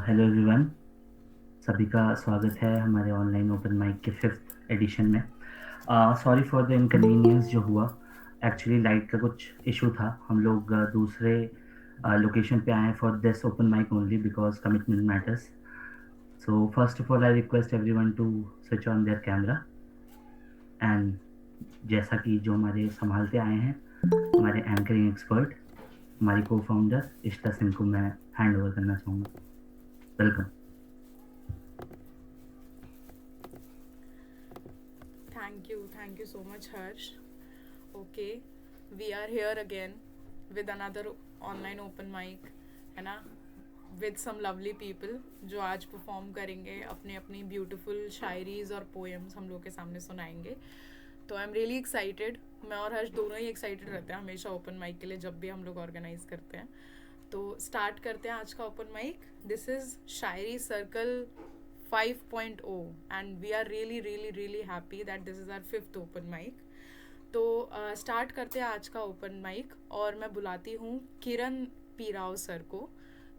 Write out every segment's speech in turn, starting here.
Hello everyone, सभी का स्वागत है हमारे ऑनलाइन ओपन माइक के फिफ्थ एडिशन में। सॉरी फॉर द इनकन्वीनियंस जो हुआ। एक्चुअली लाइट का कुछ इशू था। हम लोग दूसरे लोकेशन पे आए for this open mic only because commitment matters. So first of all I request everyone to switch on their camera and जैसा कि जो हमारे संभालते आए हैं, हमारे एंकरिंग एक्सपर्ट, हमारी को फाउंडर इष्टा सिंह को मैं हैंड ओवर करना चाहूँगा। Welcome. Thank you so much, Harsh. Okay, we are here again with another online open mic, है ना, with some lovely people जो आज परफॉर्म करेंगे, अपने अपनी ब्यूटीफुल शायरीज और पोएम्स हम लोग के सामने सुनाएंगे। तो आई एम रियली एक्साइटेड। मैं और हर्ष दोनों ही एक्साइटेड रहते हैं हमेशा ओपन माइक के लिए, जब भी हम लोग ऑर्गेनाइज करते हैं। तो स्टार्ट करते हैं आज का open mic. This is Shayari circle 5.0 and we are really happy that this is our fifth open mic. तो स्टार्ट करते हैं आज का ओपन माइक और मैं बुलाती हूँ किरण पी राव सर को,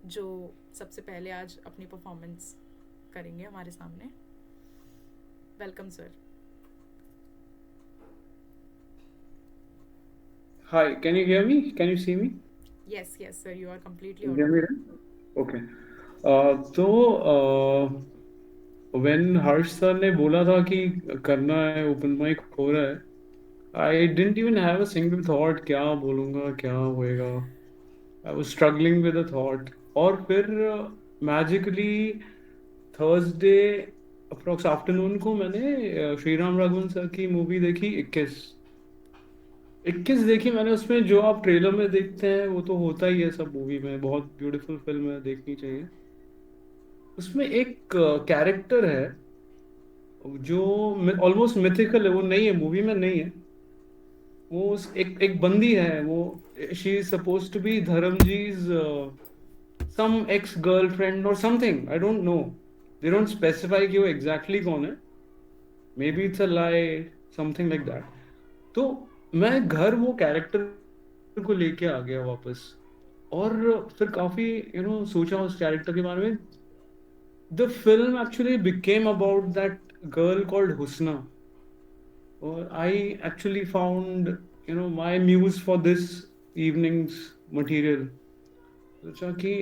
जो सबसे पहले आज अपनी परफॉर्मेंस करेंगे हमारे सामने। Welcome sir. Hi, can you hear me? Can you see me? yes sir, you are completely Can you hear me? audible. Right? Okay. When Harsh sir ने बोला था कि करना है ओपन माइक हो रहा है, I didn't even have a single thought क्या बोलूँगा क्या होएगा. I was struggling with a thought. और फिर magically Thursday अप्रॉक्स आफ्टरनून को मैंने श्री राम राघवन सर की मूवी देखी 21 देखी मैंने। उसमें जो आप ट्रेलर में देखते हैं वो तो होता ही है सब मूवी में, बहुत ब्यूटीफुल फिल्म है, देखनी चाहिए। उसमें एक कैरेक्टर है जो ऑलमोस्ट मिथिकल है, वो नहीं है मूवी में, नहीं है वो। एक बंदी है वो, she is suppose to be धर्मजीज सम एक्स गर्लफ्रेंड और something, I don't know, they don't specify कि वो एग्जैक्टली कौन है। Maybe it's a lie, something like that. तो मैं घर वो कैरेक्टर को लेके आ गया वापस, और फिर काफी सोचा उस कैरेक्टर के बारे में। The film actually became about that girl called Husna, और I actually found my muse for this evening's material. सोचा कि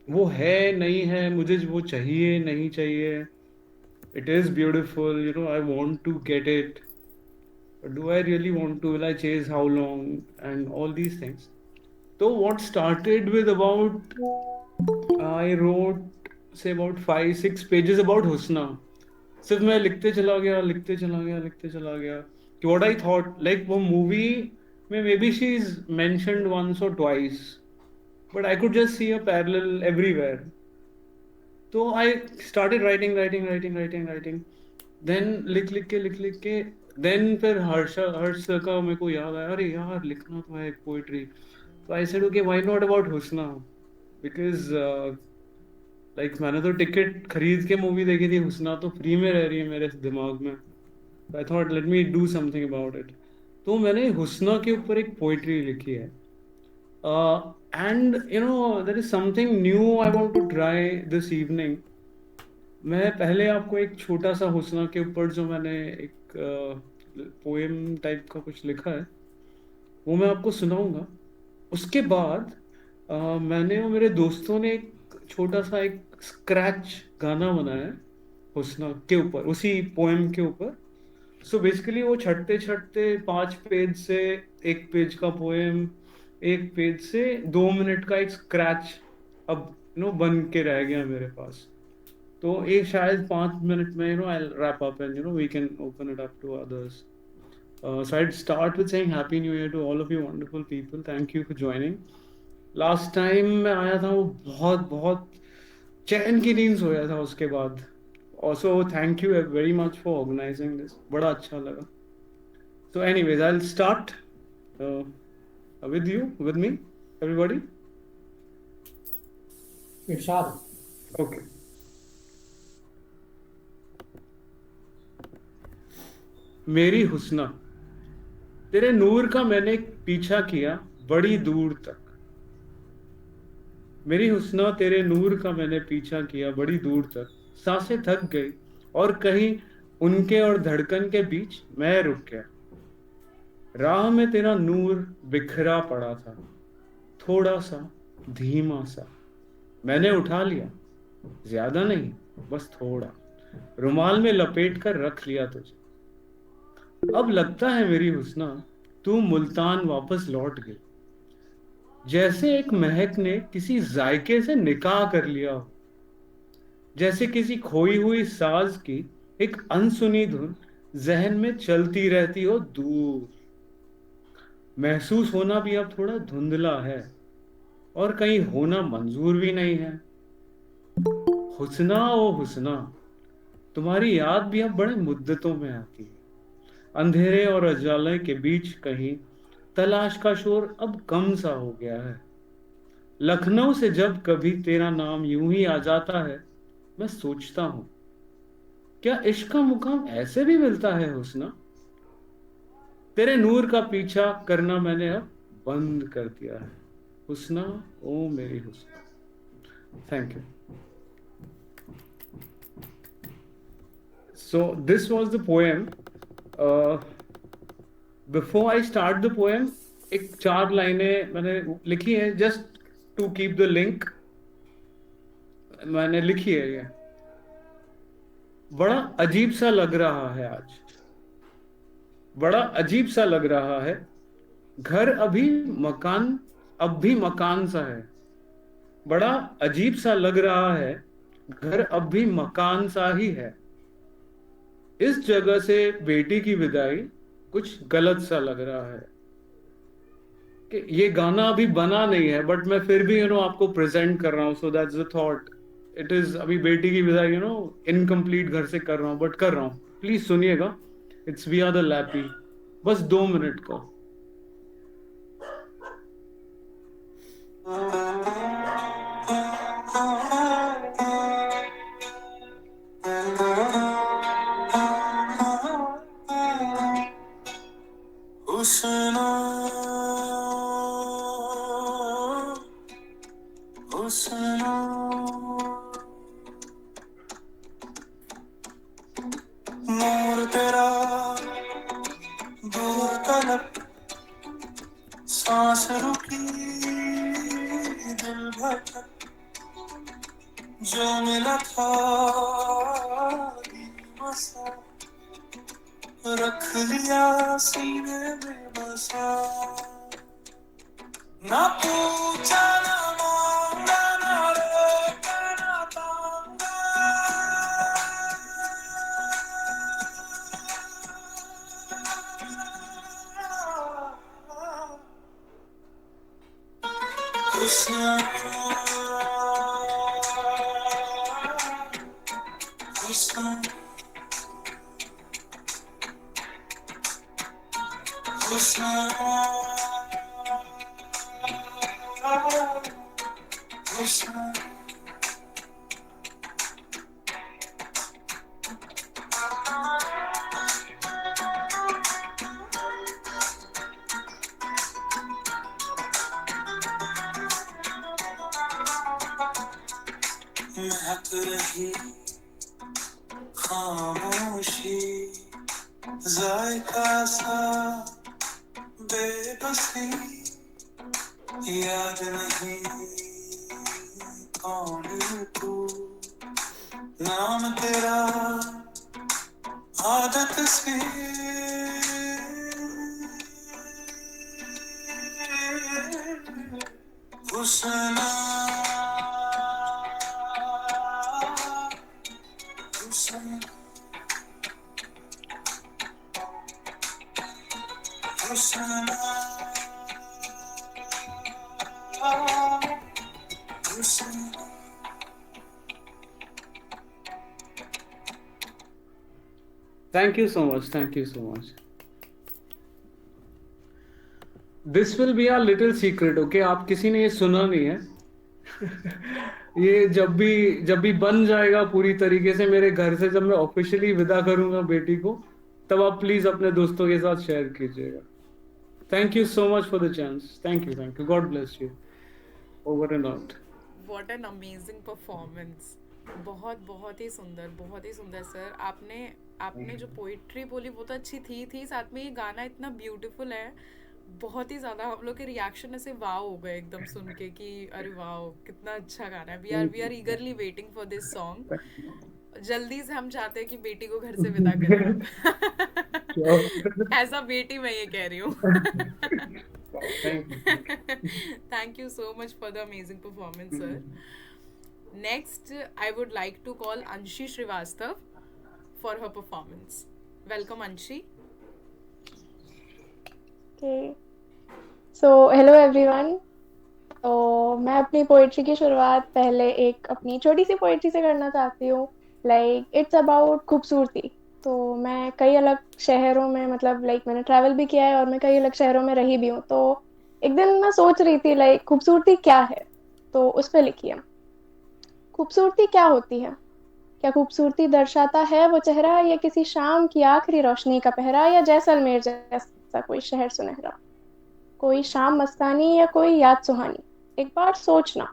वो है नहीं है, मुझे वो चाहिए नहीं चाहिए, it is beautiful, I want to get it, do I really want to, will I chase how long, and all these things. So what started with about, I wrote say about 5-6 pages about Husna. सिर्फ मैं लिखते चला गया लिखते चला गया लिखते चला गया कि what I thought, like वो मूवी में maybe she is mentioned once or twice, but I could just see a parallel everywhere. तो I started writing, then लिख लिख के then फिर हर्ष सर का मेरे को याद आया, अरे यार लिखना तो है एक पोइट्री। तो I said okay, why not about Husna, because like मैंने तो टिकट खरीद के मूवी देखी थी, हुस्ना तो फ्री में रह रही है मेरे दिमाग में। I thought let me do something about it. तो मैंने हुस्ना के ऊपर एक पोइट्री लिखी है, and there is something new I want to try this evening. मैं पहले आपको एक छोटा सा हुस्ना के ऊपर जो मैंने एक पोएम टाइप का कुछ लिखा है वो मैं आपको सुनाऊंगा। उसके बाद मैंने और मेरे दोस्तों ने एक छोटा सा एक स्क्रैच गाना बनाया है हुस्ना के ऊपर, उसी पोएम के ऊपर। सो बेसिकली वो छटते छटते 5 पेज से 1 पेज का पोएम, 1 पेज से 2 मिनट का एक स्क्रैच अब बन के रह गया मेरे पास। तो ये शायद 5 मिनट में I wrap up and we can open it up to others. So I'd start with saying Happy New Year to all of you wonderful people. Thank you for joining. Last time मैं आया था वो बहुत बहुत चैन की नींद सोया था उसके बाद। Also thank you very much for organising this, बड़ा अच्छा लगा। So anyways I will start with you, with me everybody. इरशाद। ओके। मेरी हुस्ना, तेरे नूर का मैंने पीछा किया बड़ी दूर तक, मेरी हुस्ना तेरे नूर का मैंने पीछा किया बड़ी दूर तक, सांसें थक गई और कहीं उनके और धड़कन के बीच मैं रुक गया। राह में तेरा नूर बिखरा पड़ा था, थोड़ा सा, धीमा सा। मैंने उठा लिया, ज्यादा नहीं, बस थोड़ा, रुमाल में लपेट कर रख लिया तुझे। अब लगता है मेरी हुस्ना, तू मुल्तान वापस लौट गई, जैसे एक महक ने किसी जायके से निकाह कर लिया हो, जैसे किसी खोई हुई साज की एक अनसुनी धुन जहन में चलती रहती हो दूर। महसूस होना भी अब थोड़ा धुंधला है और कहीं होना मंजूर भी नहीं है। हुस्ना ओ हुस्ना, तुम्हारी याद भी अब बड़े मुद्दतों में आती है। अंधेरे और उजाले के बीच कहीं तलाश का शोर अब कम सा हो गया है। लखनऊ से जब कभी तेरा नाम यूं ही आ जाता है, मैं सोचता हूं, क्या इश्क का मुकाम ऐसे भी मिलता है हुस्ना? तेरे नूर का पीछा करना मैंने अब बंद कर दिया है। हुस्ना, ओ मेरी Husna. Thank you. So this was the poem. Uh, Before I start the poem, एक 4 लाइनें मैंने लिखी है just to keep the link. मैंने लिखी है ये। बड़ा अजीब सा लग रहा है आज, बड़ा अजीब सा लग रहा है। घर अभी मकान, अब भी मकान सा है। बड़ा अजीब सा लग रहा है, घर अब भी मकान सा ही है। इस जगह से बेटी की विदाई कुछ गलत सा लग रहा है। कि ये गाना अभी बना नहीं है, बट मैं फिर भी आपको प्रेजेंट कर रहा हूँ। So that's the thought. It is अभी बेटी की विदाई इनकम्प्लीट घर से कर रहा हूँ, बट कर रहा हूँ। प्लीज सुनिएगा। It's we are the lappy. बस 2 मिनट का। हुस्ना, हुस्ना, नूर तेरा दूर तलक, सांस रुकी, दिल भटक, जो मिला था बसा, रख लिया सीने में बसा। ना पूछा ना मांगा, ना रोका ना तांगा, हुस्ना, हुस्ना, हुस्ना, हुस्ना। महक रही खामोशी, जायका सा बेबसी, याद नहीं कौन तू, नाम तेरा आदत सी, हुस्ना, हुस्ना, हुस्ना, हुस्ना। Thank you so much. Thank you so much. This will be a little secret, okay? आप किसी ने ये सुना नहीं है। ये जब भी बन जाएगा पूरी तरीके से मेरे घर से, जब मैं ऑफिशियली विदा करूंगा बेटी को, तब आप प्लीज अपने दोस्तों के साथ शेयर कीजिएगा। Thank you so much for the chance. Thank you. God bless you. Over and out. What an amazing performance. बहुत बहुत ही सुंदर सर। आपने आपने जो पोइट्री बोली वो तो अच्छी थी, साथ में ये गाना इतना ब्यूटीफुल है। बहुत ही ज़्यादा हम लोग के रिएक्शन ऐसे वाव हो गए एकदम सुन के कि अरे वाह कितना अच्छा गाना है। We are eagerly waiting for this song. जल्दी से हम चाहते हैं कि बेटी को घर से विदा करें आप। एज अ बेटी मैं ये कह रही हूँ। Thank you so much for the amazing performance sir. Next, I would like to call Anshi Srivastav for her performance. Welcome, Anshi. Okay. So, hello everyone. तो मैं अपनी पोइट्री की शुरुआत पहले एक अपनी छोटी सी पोइट्री से करना चाहती हूँ। इट्स अबाउट खूबसूरती। तो मैं कई अलग शहरों में मतलब मैंने ट्रैवल भी किया है और मैं कई अलग शहरों में रही भी हूँ। तो एक दिन मैं सोच रही थी खूबसूरती क्या है, तो उस पर लिखी है। खूबसूरती क्या होती है? क्या खूबसूरती दर्शाता है वो चेहरा, या किसी शाम की आखिरी रोशनी का पहरा, या जैसलमेर जैसा कोई शहर सुनहरा? कोई शाम मस्तानी या कोई याद सुहानी? एक बार सोचना,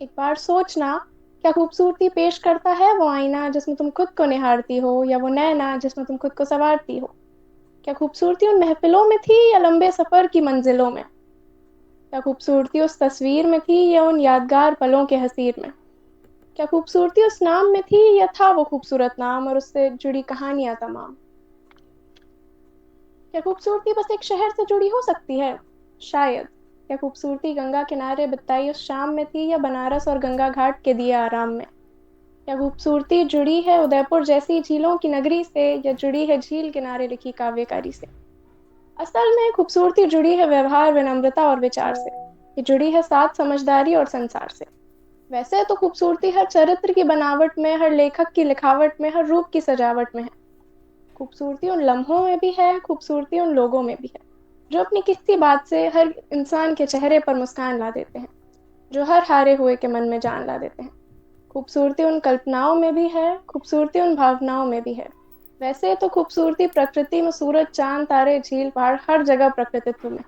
एक बार सोचना, क्या खूबसूरती पेश करता है वो आईना जिसमें तुम खुद को निहारती हो, या वो नैना जिसमें तुम खुद को संवारती हो? क्या खूबसूरती उन महफिलों में थी या लंबे सफर की मंजिलों में? क्या खूबसूरती उस तस्वीर में थी या उन यादगार पलों के हसीर में? क्या खूबसूरती उस नाम में थी या था वो खूबसूरत नाम और उससे जुड़ी कहानियां तमाम? क्या खूबसूरती बस एक शहर से जुड़ी हो सकती है? शायद। क्या खूबसूरती गंगा किनारे बिताई उस शाम में थी या बनारस और गंगा घाट के दिए आराम में? क्या खूबसूरती जुड़ी है उदयपुर जैसी झीलों की नगरी से, या जुड़ी है झील किनारे लिखी काव्यकारी से? असल में खूबसूरती जुड़ी है व्यवहार, विनम्रता और विचार से। ये जुड़ी है साथ समझदारी और संसार से। वैसे तो खूबसूरती हर चरित्र की बनावट में, हर लेखक की लिखावट में, हर रूप की सजावट में है। खूबसूरती उन लम्हों में भी है, खूबसूरती उन लोगों में भी है, जो अपनी किसी बात से हर इंसान के चेहरे पर मुस्कान ला देते हैं, जो हर हारे हुए के मन में जान ला देते हैं। खूबसूरती उन कल्पनाओं में भी है, खूबसूरती उन भावनाओं में भी है। वैसे तो खूबसूरती प्रकृति में सूरज, चांद, तारे, झील, पहाड़, हर जगह प्रकृतित्व में,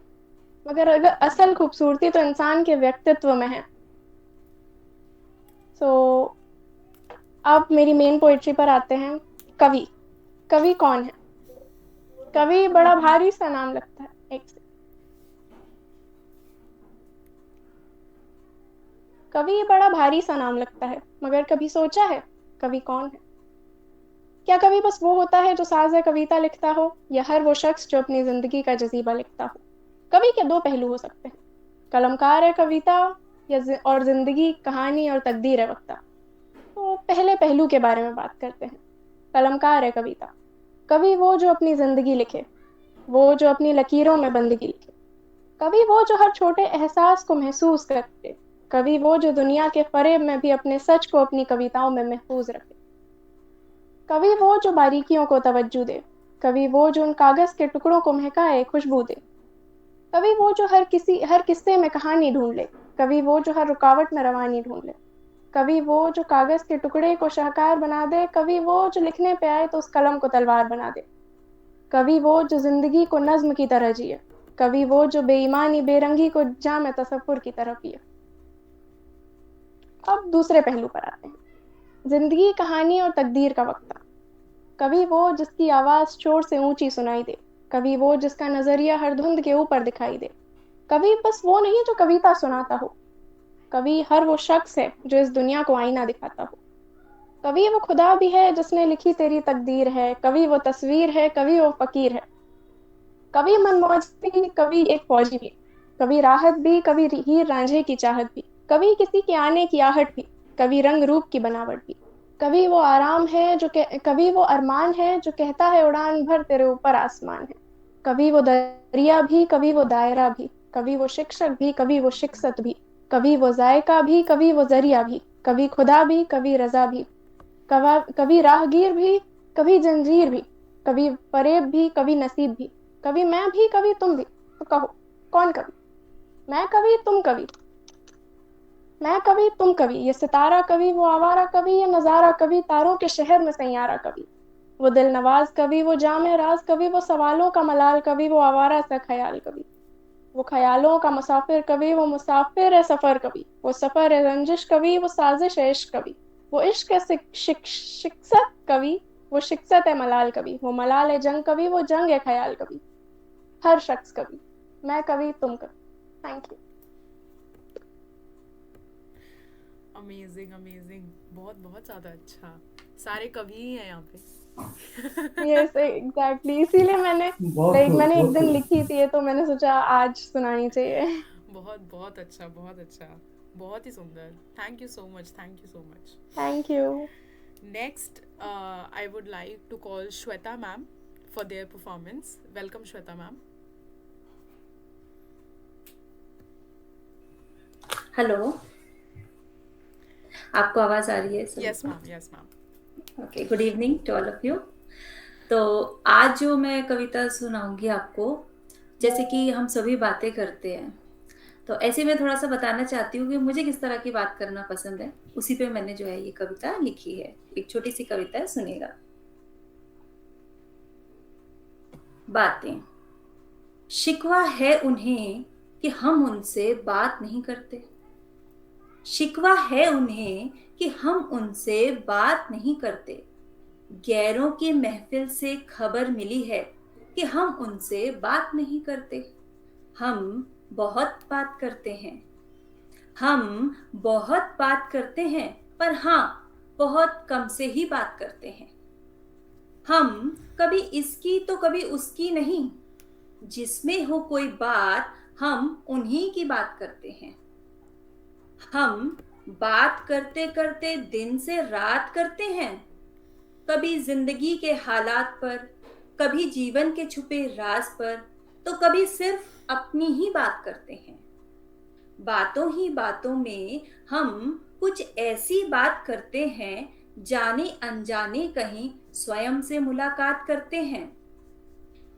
मगर अगर असल खूबसूरती तो इंसान के व्यक्तित्व में है। सो अब मेरी मेन पोइट्री पर आते हैं। कवि। कवि कौन है? कवि बड़ा भारी सा नाम लगता है। एक से कवि बड़ा भारी सा नाम लगता है, मगर कभी सोचा है कवि कौन है? क्या कवि बस वो होता है जो साज़ कविता लिखता हो, या हर वो शख्स जो अपनी जिंदगी का जजीबा लिखता हो? कवि के दो पहलू हो सकते हैं। कलमकार है कविता, और जिंदगी, कहानी और तकदीर है वक्ता। तो पहले पहलू के बारे में बात करते हैं। कलमकार है कविता। कवि वो जो अपनी जिंदगी लिखे, वो जो अपनी लकीरों में बंदगी लिखे। कवि वो जो हर छोटे एहसास को महसूस करते। कवि वो जो दुनिया के फरेब में भी अपने सच को अपनी कविताओं में महफूज रखे। कवि वो जो बारीकियों को तवज्जो दे। कवि वो जो उन कागज के टुकड़ों को महकाए, खुशबू दे। कवि वो जो हर किस्से में कहानी ढूंढ ले। कवि वो जो हर रुकावट में रवानी ढूंढ ले। कवि वो जो कागज के टुकड़े को शाहकार बना दे। कवि वो जो लिखने पे आए तो उस कलम को तलवार बना दे। कवि वो जो जिंदगी को नज्म की तरह जिए। कवि वो जो बेईमानी बेरंगी को जाम तसव्वुर की तरह पिए। अब दूसरे पहलू पर आते हैं। जिंदगी, कहानी और तकदीर का वक्ता। कवि वो जिसकी आवाज शोर से ऊंची सुनाई दे। कवि वो जिसका नजरिया हर धुंध के ऊपर दिखाई दे। कवि बस वो नहीं जो कविता सुनाता हो। कवि हर वो शख्स है जो इस दुनिया को आईना दिखाता हो। कवि वो खुदा भी है जिसने लिखी तेरी तकदीर है। कवि वो तस्वीर है, कवि वो फकीर है। कवि मनमौज भी, कवि एक फौजी भी। कवि राहत भी, कवि हीर रांझे की चाहत भी। कवि किसी के आने की आहट भी। कवि रंग रूप की बनावट भी। कवि वो आराम है कवि वो अरमान है जो कहता है उड़ान भर तेरे ऊपर आसमान है। कवि वो दरिया भी, कवि वो दायरा भी। कवि वो शिक्षक भी, कवि वो शिक्षक भी। कवि वो जायका भी, कवि वो जरिया भी। कवि खुदा भी, कवि रजा भी। कभी राहगीर भी, कभी जंजीर भी। कभी फरेब भी, कभी नसीब भी। कभी मैं भी, कभी तुम भी। तो कहो कौन कवि? मैं कवि, तुम कवि। मैं कवि, तुम कवि। ये सितारा कवि, वो आवारा कवि, ये नजारा कवि, तारों के शहर में सैयारा कवि। वो दिल नवाज कवि, वो जामे राज कवि, वो सवालों का मलाल कवि, वो आवारा सा ख्याल कवि। वो ख्यालों का मुसाफिर कभी, वो मुसाफिर है सफर कभी, वो सफर है रंजिश कभी, वो साजिश है इश्क कभी, वो इश्क है शिक्षक कभी, वो शिक्षत है मलाल कभी, वो मलाल है जंग कभी, वो जंग है ख्याल कभी। हर शख्स कभी, मैं कभी तुम कभी। Thank you. अमेजिंग अमेजिंग, बहुत बहुत ज़्यादा अच्छा। सारे कवि ही हैं यहाँ पे। यस एग्जैक्टली, इसीलिए मैंने बहुत लाइक खूब, मैंने एक बहुत दिन खूब। लिखी थी ये, तो मैंने सोचा आज सुनानी चाहिए। बहुत बहुत अच्छा, बहुत अच्छा, बहुत ही सुंदर। Thank you so much, thank you so much. Thank you. Next, I would like to call Shweta ma'am for their performance. Welcome, Shweta ma'am. Hello, आपको आवाज आ रही है सभी Yes, को? ma'am. Yes, ma'am. Okay, good evening to all of you. तो आज जो मैं कविता सुनाऊंगी आपको, जैसे कि हम सभी बातें करते हैं, तो ऐसे में थोड़ा सा बताना चाहती हूँ कि मुझे किस तरह की बात करना पसंद है। उसी पे मैंने जो है ये कविता लिखी है। एक छोटी सी कविता है, सुनिएगा। बातें। शिकवा है उन्हें कि हम उनसे बात नहीं करते। शिकवा है उन्हें कि हम उनसे बात नहीं करते। गैरों की महफिल से खबर मिली है कि हम उनसे बात नहीं करते। हम बहुत बात करते हैं। हम बहुत बात करते हैं, पर हाँ, बहुत कम से ही बात करते हैं। हम कभी इसकी तो कभी उसकी नहीं, जिसमें हो कोई बात हम उन्हीं की बात करते हैं। हम बात करते करते दिन से रात करते हैं, कभी जिंदगी के हालात पर, कभी जीवन के छुपे राज पर, तो कभी सिर्फ अपनी ही बात करते हैं। बातों ही बातों में हम कुछ ऐसी बात करते हैं, जाने अनजाने कहीं स्वयं से मुलाकात करते हैं।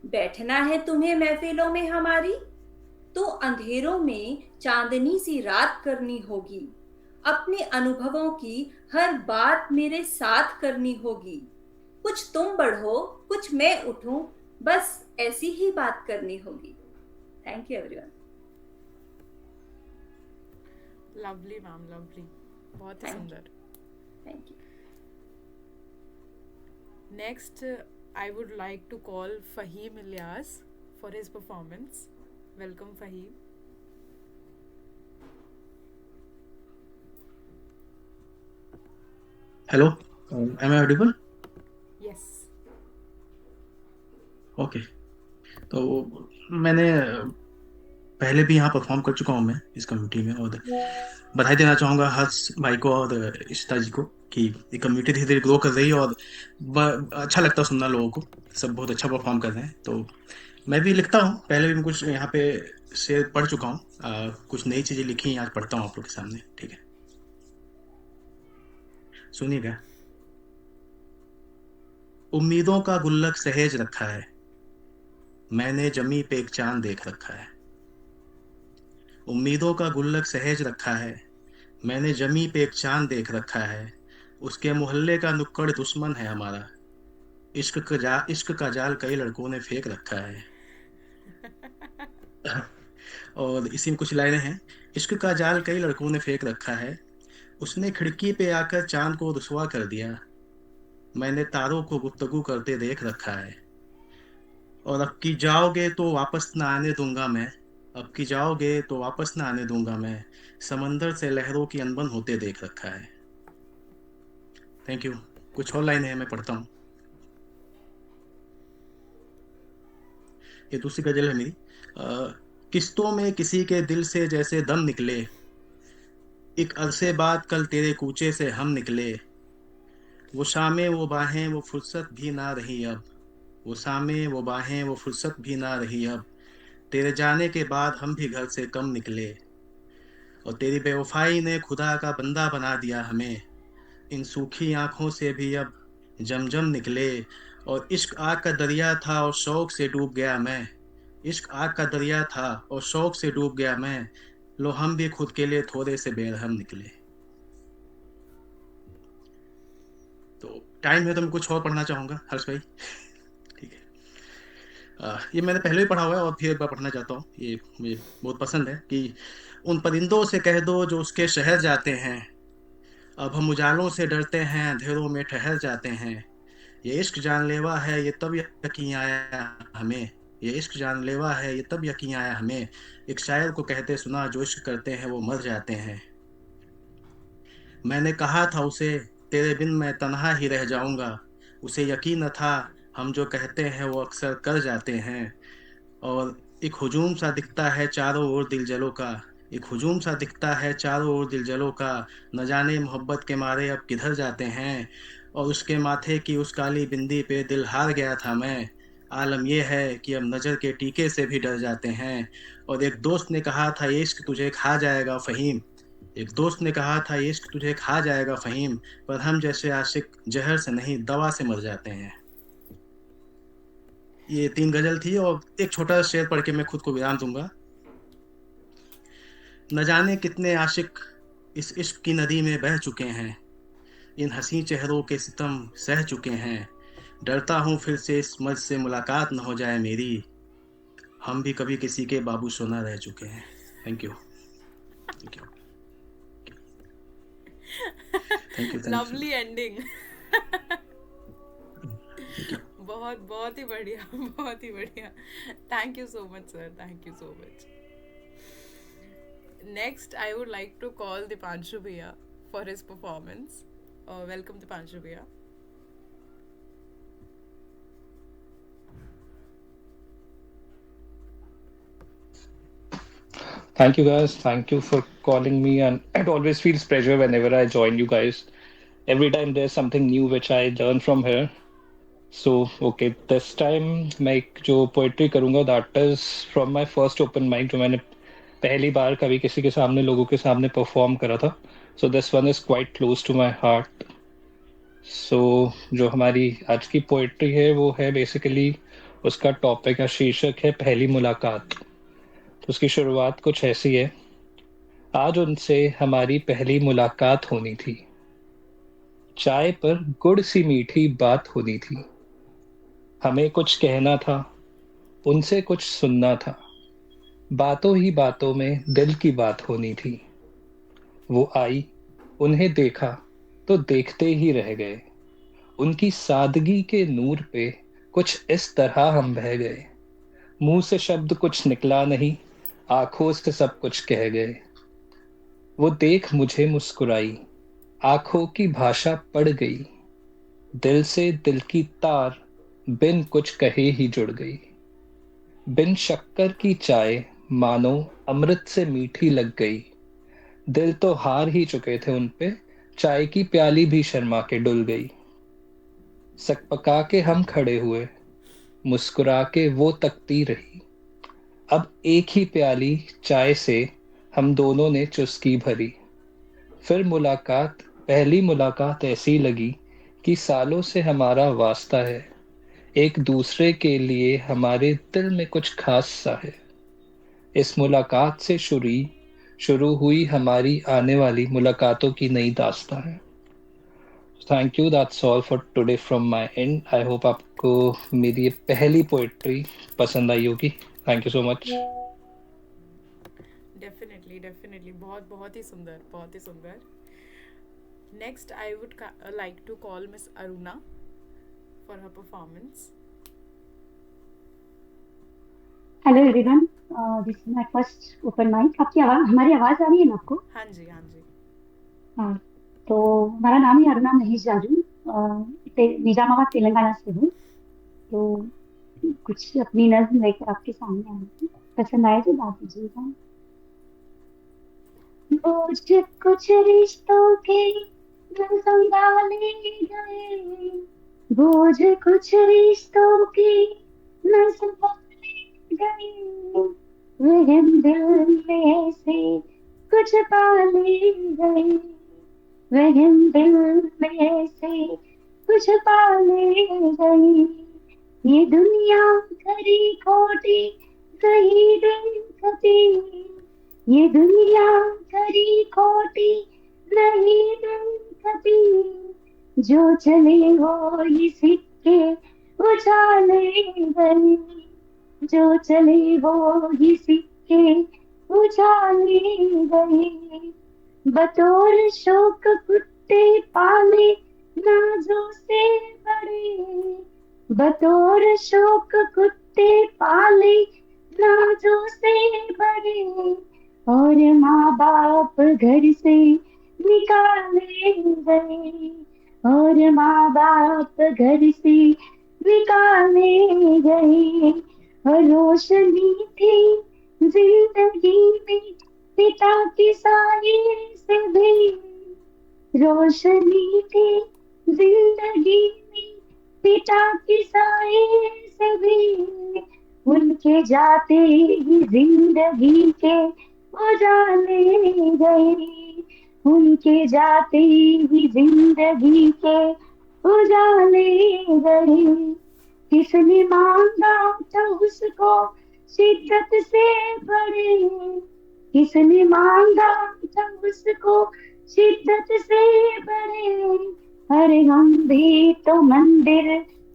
बैठना है तुम्हें महफिलों में हमारी, तो अंधेरों में चांदनी सी रात करनी होगी। अपने अनुभवों की हर बात मेरे साथ करनी होगी। कुछ तुम बढ़ो, कुछ मैं उठूं, बस ऐसी ही बात करनी होगी। Thank you everyone. Lovely, ma'am. Lovely. बहुत ही थैंक सुंदर. You, thank you. Next, I would like to call Fahim Ilyas for his performance. Welcome, Fahim. Hello, am I audible? Yes. Okay, तो मैंने पहले भी यहाँ परफॉर्म कर चुका हूँ मैं इस कम्युनिटी में, और बधाई देना चाहूँगा हर्ष भाई को और इशिता जी को कि ये कम्युनिटी धीरे धीरे ग्रो कर रही है, और अच्छा लगता है सुनना लोगों को। सब बहुत अच्छा परफॉर्म कर रहे हैं। तो मैं भी लिखता हूँ, पहले भी मैं कुछ यहाँ पे शेयर पढ़ चुका हूँ, कुछ नई चीज़ें लिखी हैं, आज पढ़ता हूँ आप लोग के सामने। ठीक है, सुनिएगा। उम्मीदों का गुल्लक सहेज रखा है, मैंने जमी पे एक चांद देख रखा है। उम्मीदों का गुल्लक सहेज रखा है, मैंने जमी पे एक चांद देख रखा है। उसके मोहल्ले का नुक्कड़ दुश्मन है हमारा, इश्क का जाल कई लड़कों ने फेंक रखा है। और इसी में कुछ लाइनें हैं। इश्क का जाल कई लड़कों ने फेंक रखा है, उसने खिड़की पे आकर चांद को रुसवा कर दिया। मैंने तारों को गुफ्तगू करते देख रखा है। और अब की जाओगे तो वापस ना आने दूंगा मैं, अब की जाओगे तो वापस ना आने दूंगा मैं, समंदर से लहरों की अनबन होते देख रखा है। Thank you. कुछ और लाइन है, मैं पढ़ता हूँ। ये दूसरी गजल है मेरी। किस्तों में किसी के दिल से जैसे दम निकले, एक अरसे बाद कल तेरे कूचे से हम निकले। वो शामें वो बाहें वो फुर्सत भी ना रही अब, वो शामें वो बाहें वो फुर्सत भी ना रही अब, तेरे जाने के बाद हम भी घर से कम निकले। और तेरी बेवफाई ने खुदा का बंदा बना दिया हमें, इन सूखी आंखों से भी अब जमजम निकले। और इश्क आग का दरिया था और शौक से डूब गया मैं, इश्क आग का दरिया था और शौक से डूब गया मैं, लो हम भी खुद के लिए थोड़े से बेरहम निकले। तो टाइम है तो मैं कुछ और पढ़ना चाहूंगा हर्ष भाई। ठीक है। ये मैंने पहले भी पढ़ा हुआ है और फिर एक बार पढ़ना चाहता हूँ। ये मुझे बहुत पसंद है कि उन परिंदों से कह दो जो उसके शहर जाते हैं, अब हम उजालों से डरते हैं, अंधेरों में ठहर जाते हैं। ये इश्क जानलेवा है, ये तब यकीन आया हमें। ये इश्क जानलेवा है, ये तब यकीन आया हमें। एक शायर को कहते सुना, जो इश्क करते हैं वो मर जाते हैं। मैंने कहा था उसे, तेरे बिन मैं तन्हा ही रह जाऊंगा। उसे यकीन न था, हम जो कहते हैं वो अक्सर कर जाते हैं। और एक हुजूम सा दिखता है चारों ओर दिलजलों का। एक हुजूम सा दिखता है चारों ओर दिलजलों का। न जाने मोहब्बत के मारे अब किधर जाते हैं। और उसके माथे की उस काली बिंदी पे दिल हार गया था मैं। आलम यह है कि अब नज़र के टीके से भी डर जाते हैं। और एक दोस्त ने कहा था, ये इश्क तुझे खा जाएगा फ़हीम। एक दोस्त ने कहा था, ये इश्क तुझे खा जाएगा फ़हीम। पर हम जैसे आशिक जहर से नहीं, दवा से मर जाते हैं। ये 3 गजल थी और एक छोटा शेर पढ़ के मैं खुद को विराम दूंगा। न जाने कितने आशिक इस इश्क की नदी में बह चुके हैं। इन हसी चेहरों के सितम सह चुके हैं। डरता हूँ फिर से इस मर्ज से मुलाकात न हो जाए मेरी। हम भी कभी किसी के बाबू सोना रह चुके हैं। Thank you. Thank you. Thank you. Lovely ending. बहुत बहुत ही बढ़िया, बहुत ही बढ़िया। Thank you so much sir, thank you so much. Next I would like to call Deepanshu भैया for his performance. Welcome Deepanshu भैया। Thank you guys. Thank you for calling me. And it always feels pleasure whenever I join you guys. Every time there's something new which I learn from here. So, okay, this time मैं एक जो poetry करूँगा that is from my first open mic जो मैंने पहली बार कभी किसी के सामने लोगों के सामने perform करा था. So this one is quite close to my heart. So जो हमारी आज की poetry है वो है basically उसका topic या शीर्षक है पहली मुलाकात. तो उसकी शुरुआत कुछ ऐसी है। आज उनसे हमारी पहली मुलाकात होनी थी। चाय पर गुड़ सी मीठी बात होनी थी। हमें कुछ कहना था, उनसे कुछ सुनना था। बातों ही बातों में दिल की बात होनी थी। वो आई, उन्हें देखा तो देखते ही रह गए। उनकी सादगी के नूर पे कुछ इस तरह हम बह गए। मुंह से शब्द कुछ निकला नहीं, आंखों से सब कुछ कह गए। वो देख मुझे मुस्कुराई, आंखों की भाषा पड़ गई। दिल से दिल की तार बिन कुछ कहे ही जुड़ गई। बिन शक्कर की चाय मानो अमृत से मीठी लग गई। दिल तो हार ही चुके थे उन पे, चाय की प्याली भी शर्मा के डुल गई। सकपका के हम खड़े हुए, मुस्कुरा के वो तकती रही। अब एक ही प्याली चाय से हम दोनों ने चुस्की भरी। फिर मुलाकात, पहली मुलाकात ऐसी लगी कि सालों से हमारा वास्ता है। एक दूसरे के लिए हमारे दिल में कुछ खास सा है। इस मुलाकात से शुरू हुई हमारी आने वाली मुलाकातों की नई दास्तां है। Thank you, that's all for today from my end. I hope आपको मेरी ये पहली पोएट्री पसंद आई होगी। Thank you so much. Definitely definitely, बहुत बहुत ही सुंदर, बहुत ही सुंदर। Next I would like to call miss Aruna for her performance. Hello everyone, this is my first open mic. आपकी आवाज, हमारी आवाज आ रही है ना आपको? हाँ जी, हाँ जी। हाँ, तो मेरा नाम है अरुणा महेश जाजू। निजामाबाद तेलंगाना से हूँ। तो कुछ अपनी नज्म लेकर आपके सामने आई हूँ। पसंद आए तो बात कीजिएगा। बोझ कुछ रिश्तों के न संभाले गए, बोझ कुछ रिश्तों के न संभाले गए। वहम दिल में से कुछ पाले गए, वहम दिल में से कुछ पाले गए। ये दुनिया खरी खोटी कहीं देखती, ये दुनिया खरी खोटी नहीं देखती। जो चले वो ये सिक्के उछाले गए, जो चले वो ही सीखे उजाले गए, बतौर शौक कुत्ते पाले नाजों से बड़े, बतौर शौक कुत्ते पाले नाजों से बड़े, और माँ बाप घर से निकाले गए, और माँ बाप घर से निकाले गए, और रोशनी थी जिंदगी में पिता के साये से भी, रोशनी थी जिंदगी में पिता के साये से भी, उनके जाते ही जिंदगी के उजाले गए, उनके जाते ही जिंदगी के उजाले गए, किसने मांगा था उसको शिद्दत से बड़े, किसने मांगा था उसको शिद्दत से बड़े, अरे हम भी तो मंदिर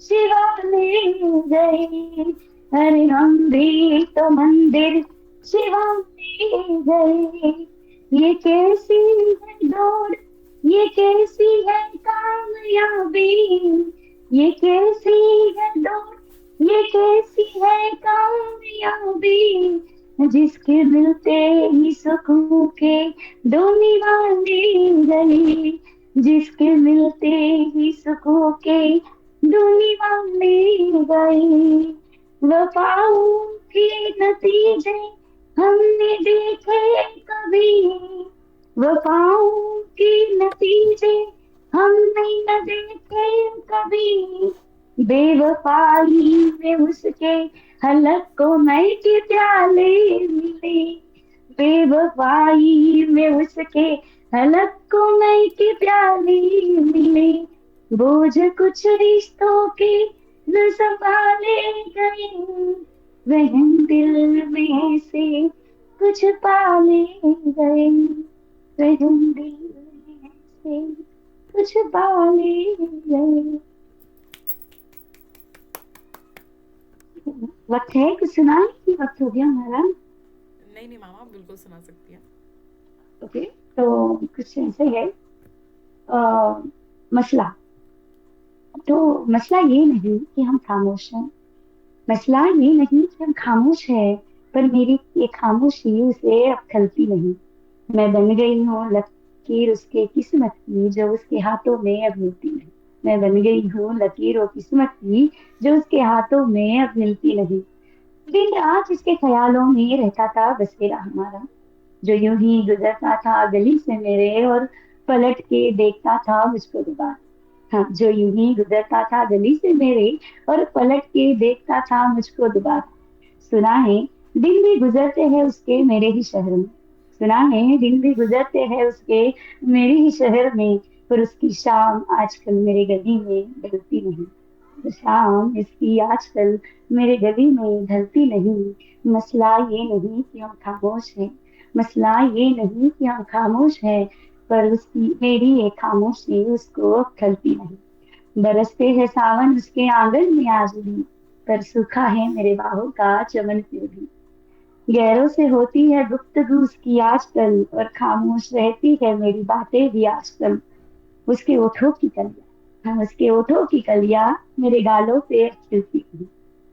शिवाले गए, अरे हम भी तो मंदिर शिवाले गए, ये कैसी है दौड़, ये कैसी है कामयाबी, ये कैसी है दौड़, ये कैसी है कामयाबी, जिसके मिलते ही सुकून के दो निवाले गए, जिसके मिलते ही सुकून के दो निवाले गए, वफाओं के नतीजे हमने देखे कभी, वफाओं के नतीजे हमने न देखे कभी, बेवफाई में उसके हलक को मई के प्याले मिले, बेवफाई में उसके हलक को मई के प्याले मिले, बोझ कुछ रिश्तों के न संभाले गए, वहम दिल में से कुछ पाले गए, वहम दिल में से कुछ पाले गए। वक्त है कुछ सुनाए कि वक्त हो गया हमारा? नहीं मामा, बिल्कुल सुना सकती है। ओके, तो कुछ ऐसे है मसला। तो मसला ये नहीं कि हम खामोश हैं, मसला ये नहीं कि हम खामोश हैं, पर मेरी ये खामोशी उसे अब खलती नहीं। मैं बन गई हूँ लकीर उसके किस्मत की, जो उसके हाथों में अब मिलती नहीं। मैं बन गई हूँ लकीर और किस्मत की, जो उसके हाथों में अब मिलती नहीं। दिन रात इसके ख्यालों में रहता था बसेरा हमारा, जो यूं ही गुजरता था गली से मेरे, और पलट के देखता था मुझको दोबारा। हाँ, जो यूं ही गुजरता था गली से मेरे, और पलट के देखता था मुझको दोबारा। सुना है दिन भी गुजरते हैं उसके मेरे ही शहर में, सुना है दिन भी गुजरते हैं उसके मेरे ही शहर में, पर उसकी शाम आजकल मेरे गली में ढलती नहीं, शाम इसकी आजकल मेरे गली में ढलती नहीं। मसला ये नहीं कि हम खामोश हैं, मसला ये नहीं कि हम खामोश हैं, पर उसकी मेरी ये खामोशी उसको खलती नहीं। बरसते हैं सावन उसके आंगन में आज भी, पर सूखा है मेरे बाहों का चमन फिर भी। गैरों से होती है गुफ्तगू उसकी आजकल, और खामोश रहती है मेरी बातें भी आजकल। उसके ओठों की कलियां, हाँ उसके ओठों की कलियां मेरे गालों पे खिलती नहीं,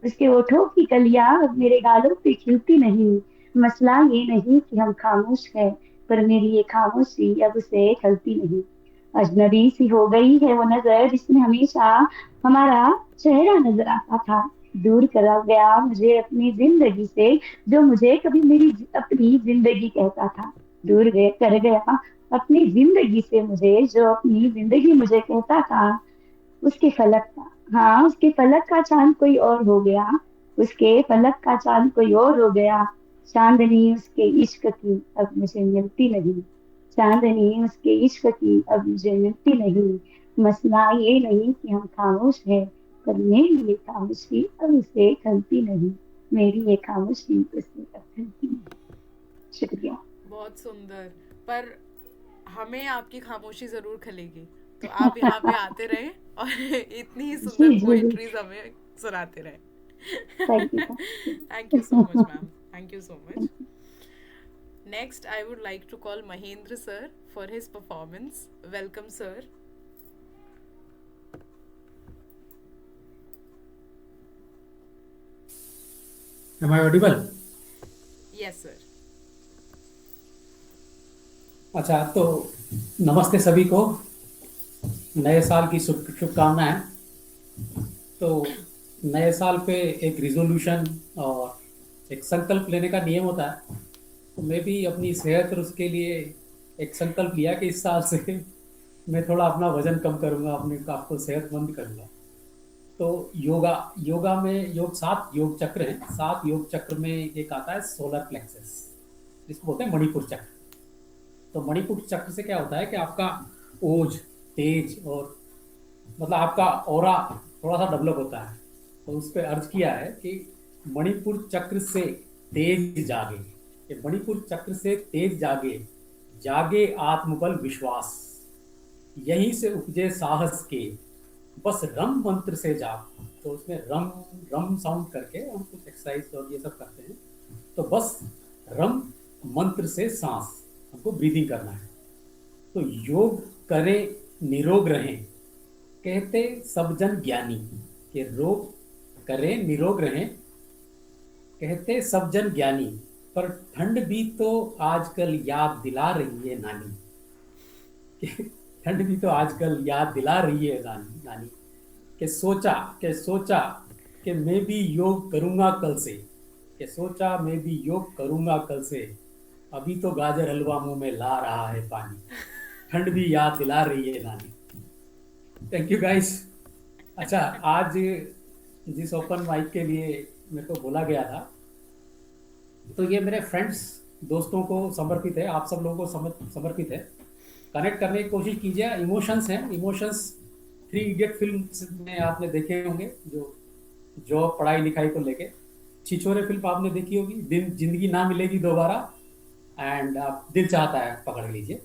उसके ओठों की कलियां अब मेरे गालों पे खिलती नहीं। मसला ये नहीं कि हम खामोश हैं, पर मेरी ये खामोशी अब उसे खलती नहीं। अजनबी सी हो गई है वो नजर जिसमें हमेशा हमारा चेहरा नजर आता था, दूर करा गया मुझे अपनी जिंदगी से, जो मुझे कभी मेरी अपनी जिंदगी कहता था। दूर कर गया अपनी जिंदगी से मुझे, जो अपनी जिंदगी मुझे कहता था। उसके फलक का, हाँ उसके फलक का चांद कोई और हो गया, उसके फलक का चांद कोई और हो गया। चांदनी उसके इश्क की अब मुझे मिलती नहीं, चांदनी उसके इश्क की अब मुझे मिलती नहीं। मसला ये नहीं कि हम खामोश हैं, पर मेरी ये खामोशी अब उसे खलती नहीं, मेरी ये खामोशी उसे अब खलती नहीं। शुक्रिया। बहुत सुंदर, पर हमें आपकी खामोशी जरूर खलेगी, तो आप यहाँ पे आते रहे और इतनी ही जी सुंदर जी जी पोइट्रीज हमें सुनाते रहे। Thank you. Thank you so much, ma'am. Thank you so much. Next, I would like to call Mahendra sir for his performance. Welcome, sir. Am I audible? Yes, sir. अच्छा, तो नमस्ते सभी को, नए साल की शुभकामनाएं। तो नए साल पे एक रिजोल्यूशन और एक संकल्प लेने का नियम होता है। तो मैं भी अपनी सेहत और उसके लिए एक संकल्प लिया कि इस साल से मैं थोड़ा अपना वजन कम करूंगा, अपने आप को सेहतमंद करूंगा। तो योगा में 7 योग चक्र हैं। 7 योग चक्र में एक आता है सोलर प्लेक्सस, जिसको बोलते हैं मणिपुर चक्र। तो मणिपुर चक्र से क्या होता है कि आपका ओज, तेज और मतलब आपका ऑरा थोड़ा सा डेवलप होता है। तो उस पर अर्ज किया है कि मणिपुर चक्र से तेज जागे, कि मणिपुर चक्र से तेज जागे, जागे आत्मबल विश्वास, यहीं से उपजे साहस के, बस रम मंत्र से जाप। तो उसमें रम रम साउंड करके हम कुछ एक्सरसाइज और ये सब करते हैं। तो बस रम मंत्र से सांस हमको ब्रीदिंग करना है। तो योग करें निरोग रहें, कहते सब जन ज्ञानी, कि रोग करें निरोग रहें, कहते सब जन ज्ञानी, पर ठंड भी तो आजकल याद दिला रही है नानी। ठंड भी तो आजकल याद दिला रही है नानी, कि सोचा कि मैं भी योग करूँगा कल से, कि सोचा मैं भी योग करूँगा कल से, अभी तो गाजर हलवा मुंह में ला रहा है पानी, ठंड भी याद दिला रही है नानी। Thank you guys. अच्छा, आज जिस ओपन माइक के लिए मेरे को बोला गया था, तो ये मेरे फ्रेंड्स दोस्तों को समर्पित है, आप सब लोगों को समर्पित है। कनेक्ट करने की कोशिश कीजिए। इमोशंस हैं, इमोशंस 3 इडियट फिल्म में आपने देखे होंगे, जो पढ़ाई लिखाई को लेके। छिछोरे फिल्म आपने देखी होगी, जिंदगी ना मिलेगी दोबारा, एंड दिल चाहता है पकड़ लीजिए।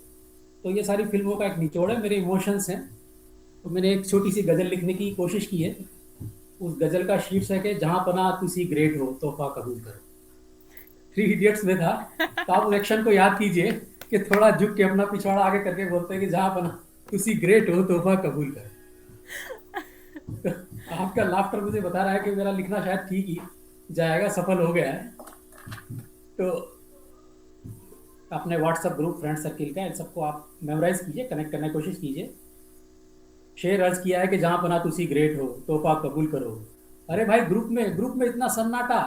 तो ये सारी फिल्मों का एक निचोड़ है, मेरे इमोशंस हैं। तो मैंने एक छोटी सी गज़ल लिखने की कोशिश की है। उस गज़ल का शीर्षक है, जहाँ पना तुसी ग्रेट हो तोहफा कबूल करो। 3 इडियट्स में था। तो आप उस एक्शन को याद कीजिए कि थोड़ा झुक के अपना पिछवाड़ा आगे करके बोलते हैं कि जहाँ पना तुसी ग्रेट हो तोहफा कबूल करो। तो आपका लाफ्टर मुझे बता रहा है कि मेरा लिखना शायद ठीक ही जाएगा, सफल हो गया है। तो अपने व्हाट्सएप ग्रुप फ्रेंड सर्किल का इन सबको आप मेमोराइज कीजिए, कनेक्ट करने की कोशिश कीजिए। शेर अर्ज किया है कि जहाँ पना तुसी ग्रेट हो तोहफा कबूल करो। अरे भाई, ग्रुप में इतना सन्नाटा,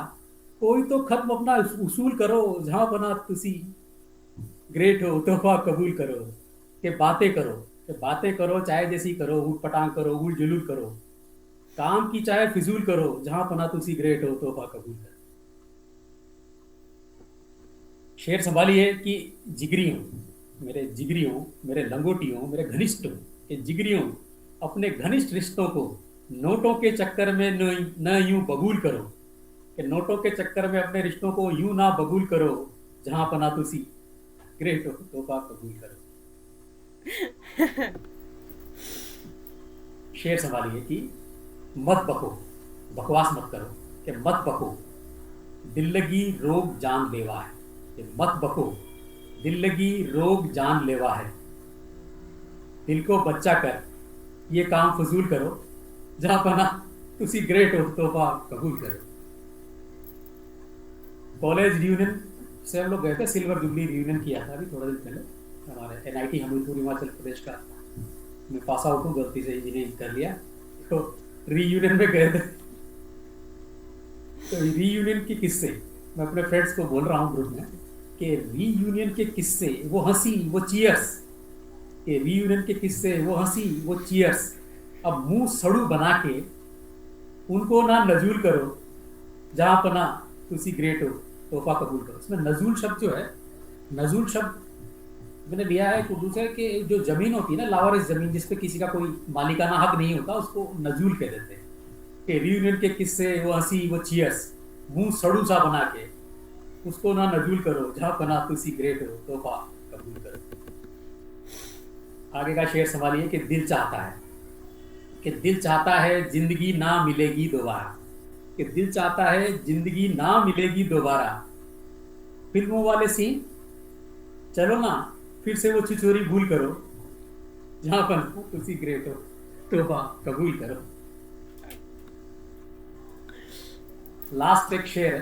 कोई तो खत्म अपना उसूल करो, जहाँ पना तुसी ग्रेट हो तोहफा कबूल करो। कि बातें करो चाहे जैसी करो, ऊट पटांग करो, उल जुलूल करो, काम की चाहे फिजूल करो, जहाँ पना तुसी ग्रेट हो तोहफा कबूल करो। शेर संभालिए कि जिगरियों, मेरे लंगोटियों, मेरे घनिष्ठों के जिगरियों, अपने घनिष्ठ रिश्तों को नोटों के चक्कर में न यूं बबूल करो, कि नोटों के चक्कर में अपने रिश्तों को यूं ना बबूल करो, जहां पना तुसी ग्रेट हो तोहफा कबूल करो। शेर संभालिए कि मत बको, बकवास मत करो, कि मत बको दिल लगी रोग जान लेवा है, कि मत बको दिल लगी रोग जान लेवा है, दिल को बच्चा कर ये काम फजूल करो, जहां पना तुसी ग्रेट हो तोहफा कबूल करो। कॉलेज रियूनियन से हम लोग गए थे, सिल्वर जुबली रियूनियन किया था अभी थोड़ा दिन पहले, हमारे NIT हमीरपुर हिमाचल प्रदेश का। मैं पास आउट हूँ, गलती से इंजीनियरिंग कर लिया। तो रीयूनियन में गए थे। तो रीयूनियन के किस्से मैं अपने फ्रेंड्स को बोल रहा हूँ ग्रुप में, कि रीयूनियन के किस्से, वो हंसी वो चीयर्स, कि रीयूनियन के किस्से वो हंसी वो चीयर्स, अब मुंह सड़ू बना के उनको ना नजूल करो, जहाँ पना तुसी ग्रेट हो तोहफा कबूल करो। इसमें नजूल शब्द जो है, नजूल शब्द मैंने लिया है दूसरे के, जो जमीन होती है ना, लावारिस जमीन, जिसपे किसी का कोई मालिकाना हक नहीं होता, उसको नजूल कह देते हैं। कि रीयूनियन के किस्से वो हंसी वो चीयर्स, मुंह सड़ू सा बना के उसको ना नजूल करो, जहाँ पना तुसी ग्रेट हो तोहफा कबूल करो। आगे का शेर संभालिए कि दिल चाहता है, कि दिल चाहता है जिंदगी ना मिलेगी दोबारा, कि दिल चाहता है जिंदगी ना मिलेगी दोबारा। फिल्मों वाले सीन, चलो ना फिर से वो छिछोरी भूल करो, जहां पर उसी ग्रेट हो, तोबा कबूल करो। लास्ट एक शेर है,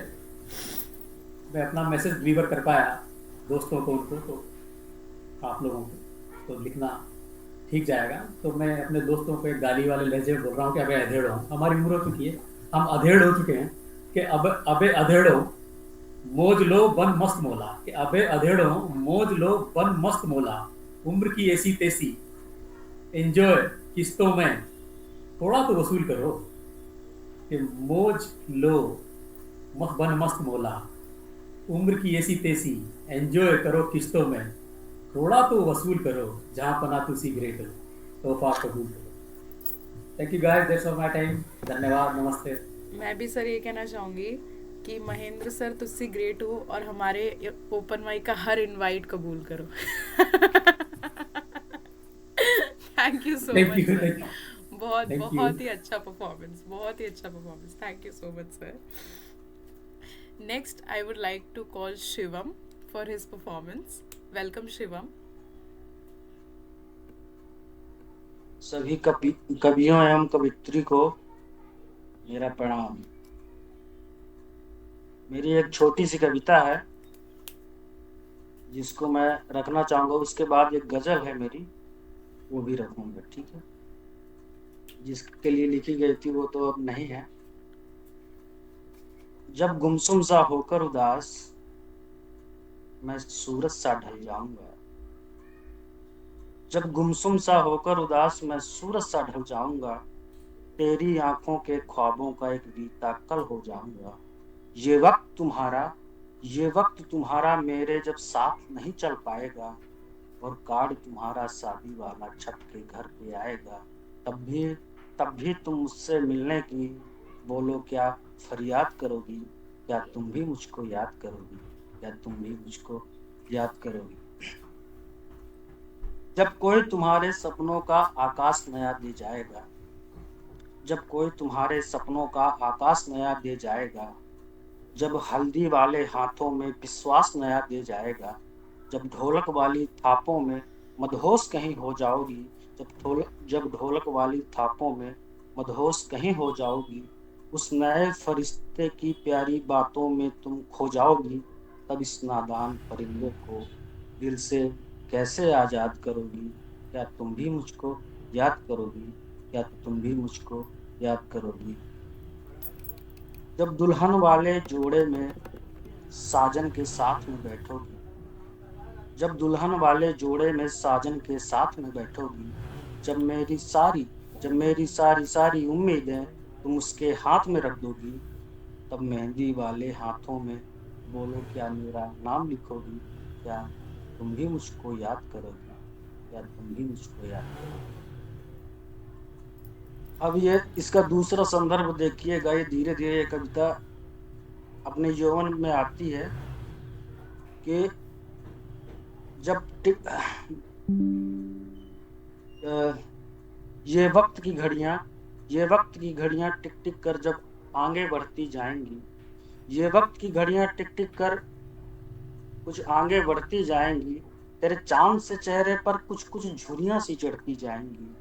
मैं अपना मैसेज डिलीवर कर पाया दोस्तों को, उनको तो आप लोगों को तो लिखना ठीक जाएगा। तो मैं अपने दोस्तों को एक गाली वाले लहजे में बोल रहा हूँ कि अबे अधेड़ो, हमारी उम्र हो चुकी है, हम अधेड़ हो चुके हैं कि अब अबे अधेड़ो मौज लो बन मस्त मौला, कि अबे अधेड़ो मौज लो बन मस्त मौला, उम्र की ऐसी तैसी एंजॉय किस्तों में थोड़ा तो वसूल करो, कि मौज लो बन मस्त मौला, उम्र की ऐसी तैसी एंजॉय करो किस्तों में थोड़ा तो वसूल करो, जहां पना तू सी ग्रेट हो, तोहफा कबूल करो। Thank you guys, that's all my time. धन्यवाद, नमस्ते। मैं भी सर ये कहना चाहूँगी कि महेंद्र सर तुझसे ग्रेट हो और हमारे ओपन माइक का हर इनवाइट कबूल करो। Thank you so thank much you, sir, thank you, बहुत थैंक यू। बहुत ही अच्छा परफॉर्मेंस, बहुत ही अच्छा performance. Thank you so much sir. Next I would like to call Shivam for his performance. Welcome Shivam. सभी कवियों एवं कवित्री को मेरा प्रणाम। मेरी एक छोटी सी कविता है जिसको मैं रखना चाहूँगा, उसके बाद एक गजल है मेरी, वो भी रखूँगा, ठीक है। जिसके लिए लिखी गई थी वो तो अब नहीं है। जब गुमसुम सा होकर उदास मैं सूरज सा ढल जाऊंगा, जब गुमसुम सा होकर उदास मैं सूरज सा ढल जाऊंगा, तेरी आंखों के ख्वाबों का एक बीता कल हो जाऊंगा। ये वक्त तुम्हारा मेरे जब साथ नहीं चल पाएगा, और कार्ड तुम्हारा शादी वाला छत के घर पे आएगा, तब भी तुम मुझसे मिलने की बोलो क्या फरियाद करोगी, क्या तुम भी मुझको याद करोगी, क्या तुम भी मुझको याद करोगी। जब कोई तुम्हारे सपनों का आकाश नया दे जाएगा, जब कोई तुम्हारे सपनों का आकाश नया दे जाएगा, जब हल्दी वाले हाथों में विश्वास नया दे जाएगा, जब ढोलक वाली थापों में मदहोश कहीं हो जाओगी, जब ढोलक वाली थापों में मदहोश कहीं हो जाओगी, उस नए फरिश्ते की प्यारी बातों में तुम खो जाओगी, तब इस नादान परिंदे को दिल से कैसे आजाद करोगी, क्या तुम भी मुझको याद करोगी, क्या तुम भी मुझको याद करोगी। जब दुल्हन वाले जोड़े में साजन के साथ में बैठोगी, जब दुल्हन वाले जोड़े में साजन के साथ में बैठोगी, जब मेरी सारी सारी उम्मीदें तुम उसके हाथ में रख दोगी, तब मेहंदी वाले हाथों में बोलो क्या मेरा नाम लिखोगी, क्या तुम भी मुझको याद करोगी, क्या तुम भी मुझको याद करोगी। अब ये इसका दूसरा संदर्भ देखिएगा, ये धीरे धीरे ये कविता अपने यौवन में आती है कि जब ये वक्त की घड़ियां टिक टिक कर जब आगे बढ़ती जाएंगी, ये वक्त की घड़ियां टिक टिक कर कुछ आगे बढ़ती जाएंगी, तेरे चांद से चेहरे पर कुछ कुछ झुर्रियां सी चढ़ती जाएंगी,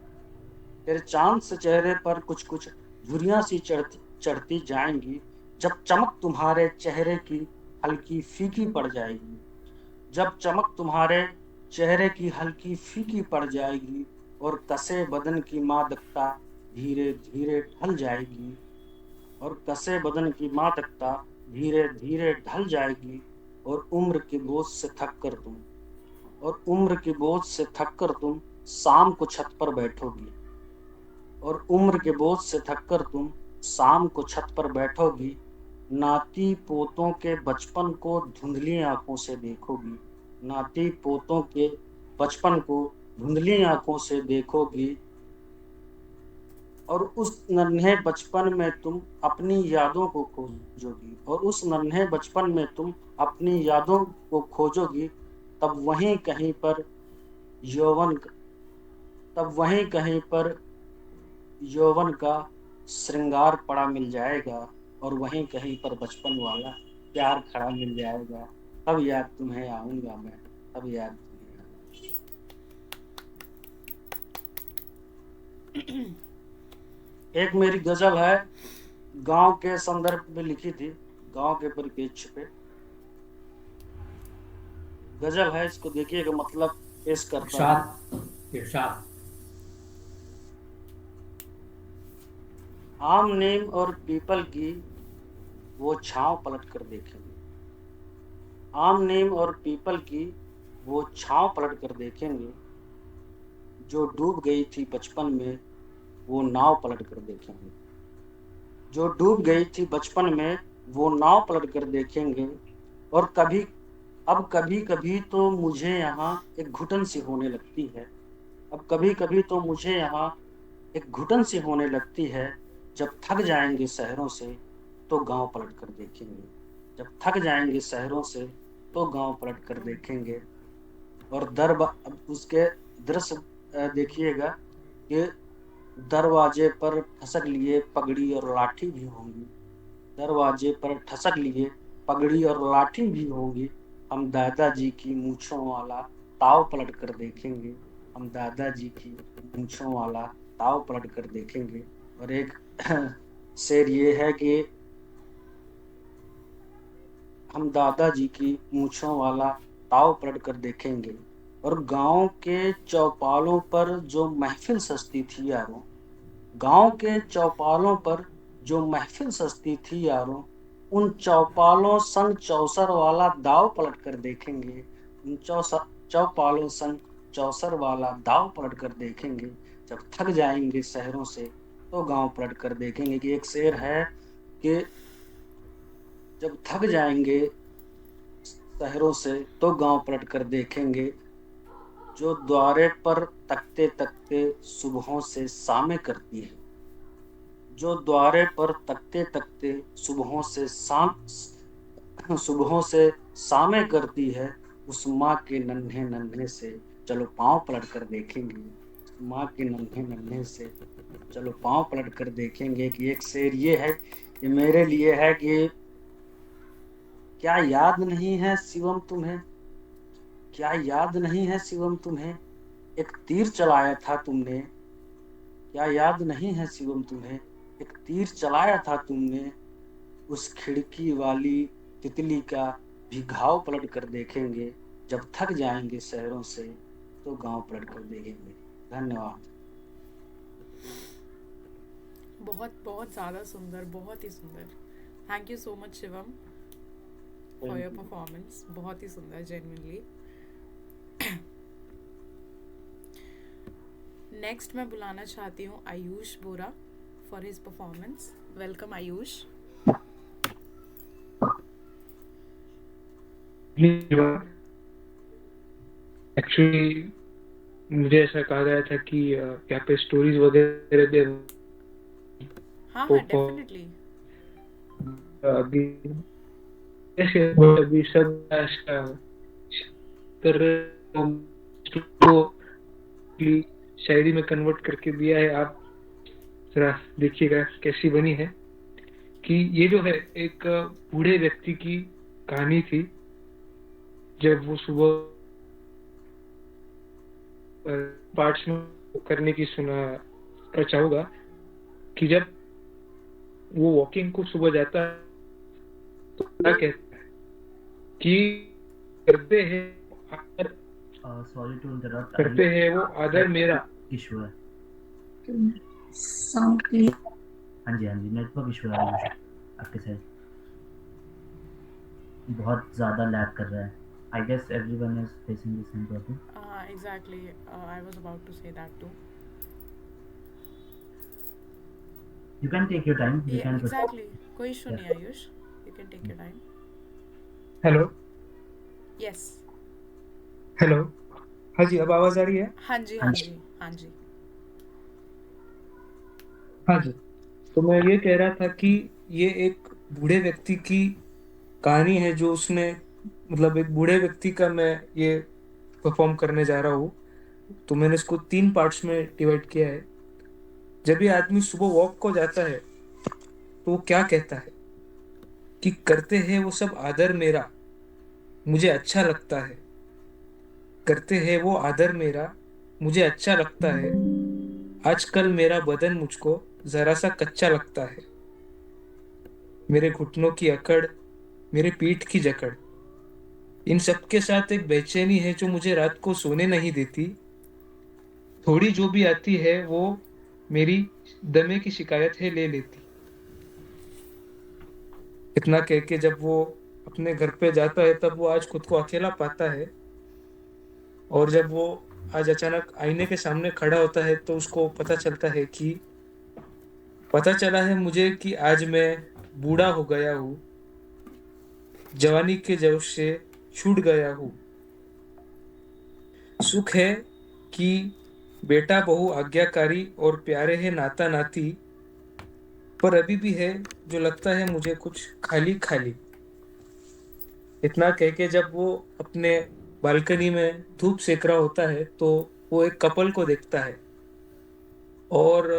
तेरे चांद से चेहरे पर कुछ कुछ झुर्रियां सी चढ़ती जाएंगी, जब चमक तुम्हारे चेहरे की हल्की फीकी पड़ जाएगी, जब चमक तुम्हारे चेहरे की हल्की फीकी पड़ जाएगी, और कसे बदन की मादकता धीरे धीरे ढल जाएगी, और कसे बदन की मादकता धीरे धीरे ढल जाएगी, और उम्र के बोझ से थक कर तुम शाम को छत पर बैठोगी, और उम्र के बोझ से थक कर तुम शाम को छत पर बैठोगी, नाती पोतों के बचपन को धुंधली आंखों से देखोगी, नाती पोतों के बचपन को धुंधली आंखों से देखोगी, और उस नन्हे बचपन में तुम अपनी यादों को खोजोगी, और उस नन्हे बचपन में तुम अपनी यादों को खोजोगी, तब वहीं कहीं पर यौवन का श्रृंगार पड़ा मिल जाएगा, और वहीं कहीं पर बचपन वाला प्यार खड़ा मिल जाएगा। तब याद तुम्हें आऊंगा मैं, तब याद तुम्हें आऊंगा। एक मेरी गजल है, गांव के संदर्भ में लिखी थी, गांव के परिप्रेक्ष्य पे गजल है। इसको देखिएगा, मतलब पेश करता हूँ। इरशाद इरशाद। आम नीम और पीपल की वो छांव पलट कर देखेंगे, आम नीम और पीपल की वो छांव पलट कर देखेंगे, जो डूब गई थी बचपन में वो नाव पलट कर देखेंगे, जो डूब गई थी बचपन में वो नाव पलट कर देखेंगे। और कभी कभी तो मुझे यहाँ एक घुटन सी होने लगती है, अब कभी कभी तो मुझे यहाँ एक घुटन सी होने लगती है। जब थक जाएंगे शहरों से तो गांव पलट कर देखेंगे, जब थक जाएंगे शहरों से तो गांव पलट कर देखेंगे। और अब उसके दृश्य देखिएगा कि दरवाजे पर ठसक लिए पगड़ी और लाठी भी होंगी, दरवाजे पर ठसक लिए पगड़ी और लाठी भी होंगी। हम दादाजी की मूंछों वाला ताव पलट कर देखेंगे, हम दादाजी की मूंछों वाला ताव पलट कर देखेंगे। और एक शेर ये है कि हम दादाजी की मूंछों वाला ताव पलट कर देखेंगे। और गांव के चौपालों पर जो महफिल सजती थी यारों, गांव के चौपालों पर जो महफिल सजती थी यारों, उन चौपालों संग चौसर वाला दाव पलट कर देखेंगे, उन चौपालों संग चौसर वाला दाव पलट कर देखेंगे। जब थक जाएंगे शहरों से तो गांव पलट कर देखेंगे। कि एक शेर है कि जब थक जाएंगे शहरों से तो गांव पलट कर देखेंगे, जो द्वारे पर तकते तकते सुबहों से सामे करती है, जो द्वारे पर तकते तकते सुबहों से सामे करती है, उस माँ के नन्हे नन्हे से चलो पांव पलट कर देखेंगे, माँ के नन्हे नन्हे से चलो पांव पलट कर देखेंगे। कि एक शेर ये है, ये मेरे लिए है कि क्या याद नहीं है शिवम तुम्हें, क्या याद नहीं है शिवम तुम्हें, एक तीर चलाया था तुमने, क्या याद नहीं है शिवम तुम्हें, एक तीर चलाया था तुमने, उस खिड़की वाली तितली का भी घाव पलट कर देखेंगे। जब थक जाएंगे शहरों से तो गांव पलट कर देखेंगे। धन्यवाद। बहुत बहुत ज़्यादा सुंदर, बहुत ही सुंदर। Thank you so much Shivam for your performance, बहुत ही सुंदर, जेन्युइनली। नेक्स्ट मैं बुलाना चाहती हूँ Ayush Bora for his performance. Welcome Ayush. Actually मुझे ऐसा कहा गया था कि यहाँ पे स्टोरीज वगैरह दे। हाँ हाँ, डेफिनेटली। अभी अभी सब कर को शायरी में कन्वर्ट करके दिया है। आप जरा देखिएगा कैसी बनी है। कि ये जो है एक बूढ़े व्यक्ति की कहानी थी। जब वो सुबह पार्ट्स में करने की सुना चाहूंगा कि जब वो वॉकिंग को सुबह जाता है तो क्या कहता है कि करते हैं सॉरी टू इंटरप्ट, करते हैं वो आदर मेरा। इशू है साउंड क्लियर। हाँ जी नेटवर्क इशू है आयुष, आपके साइड बहुत ज़्यादा लैग कर रहा है। I guess everyone is facing the same problem. Exactly. I was about to say that too. You can take your time. You Yeah, can exactly. कोई issue नहीं Ayush. You can take your time. Hello Yes. Hello, हाँ जी, अब आवाज आ रही है? हाँ जी हाँ जी हाँ जी। हाँ जी, तो मैं ये कह रहा था कि ये एक बूढ़े व्यक्ति की कहानी है जो उसने, मतलब एक बूढ़े व्यक्ति का मैं ये परफॉर्म करने जा रहा हूँ। तो मैंने इसको 3 पार्ट्स में डिवाइड किया है। जब ये आदमी सुबह वॉक को जाता है तो वो क्या कहता है? कि करते हैं वो सब आदर मेरा, मुझे अच्छा लगता है। करते हैं वो आदर मेरा, मुझे अच्छा लगता है। आजकल मेरा बदन मुझको जरा सा कच्चा लगता है। मेरे घुटनों की अकड़, मेरे पीठ की जकड़, इन सब के साथ एक बेचैनी है जो मुझे रात को सोने नहीं देती। थोड़ी जो भी आती है वो मेरी दमे की शिकायत है ले लेती। इतना कह के जब वो अपने घर पे जाता है तब वो आज खुद को अकेला पाता है। और जब वो आज अचानक आईने के सामने खड़ा होता है तो उसको पता चला है मुझे कि आज मैं बूढ़ा हो गया हूँ, जवानी के जोश से छूट गया हूँ। सुख है कि बेटा बहू आज्ञाकारी और प्यारे है नाता नाती, पर अभी भी है जो लगता है मुझे कुछ खाली खाली। इतना कह के जब वो अपने बालकनी में धूप सेक रहा होता है तो वो एक कपल को देखता है। और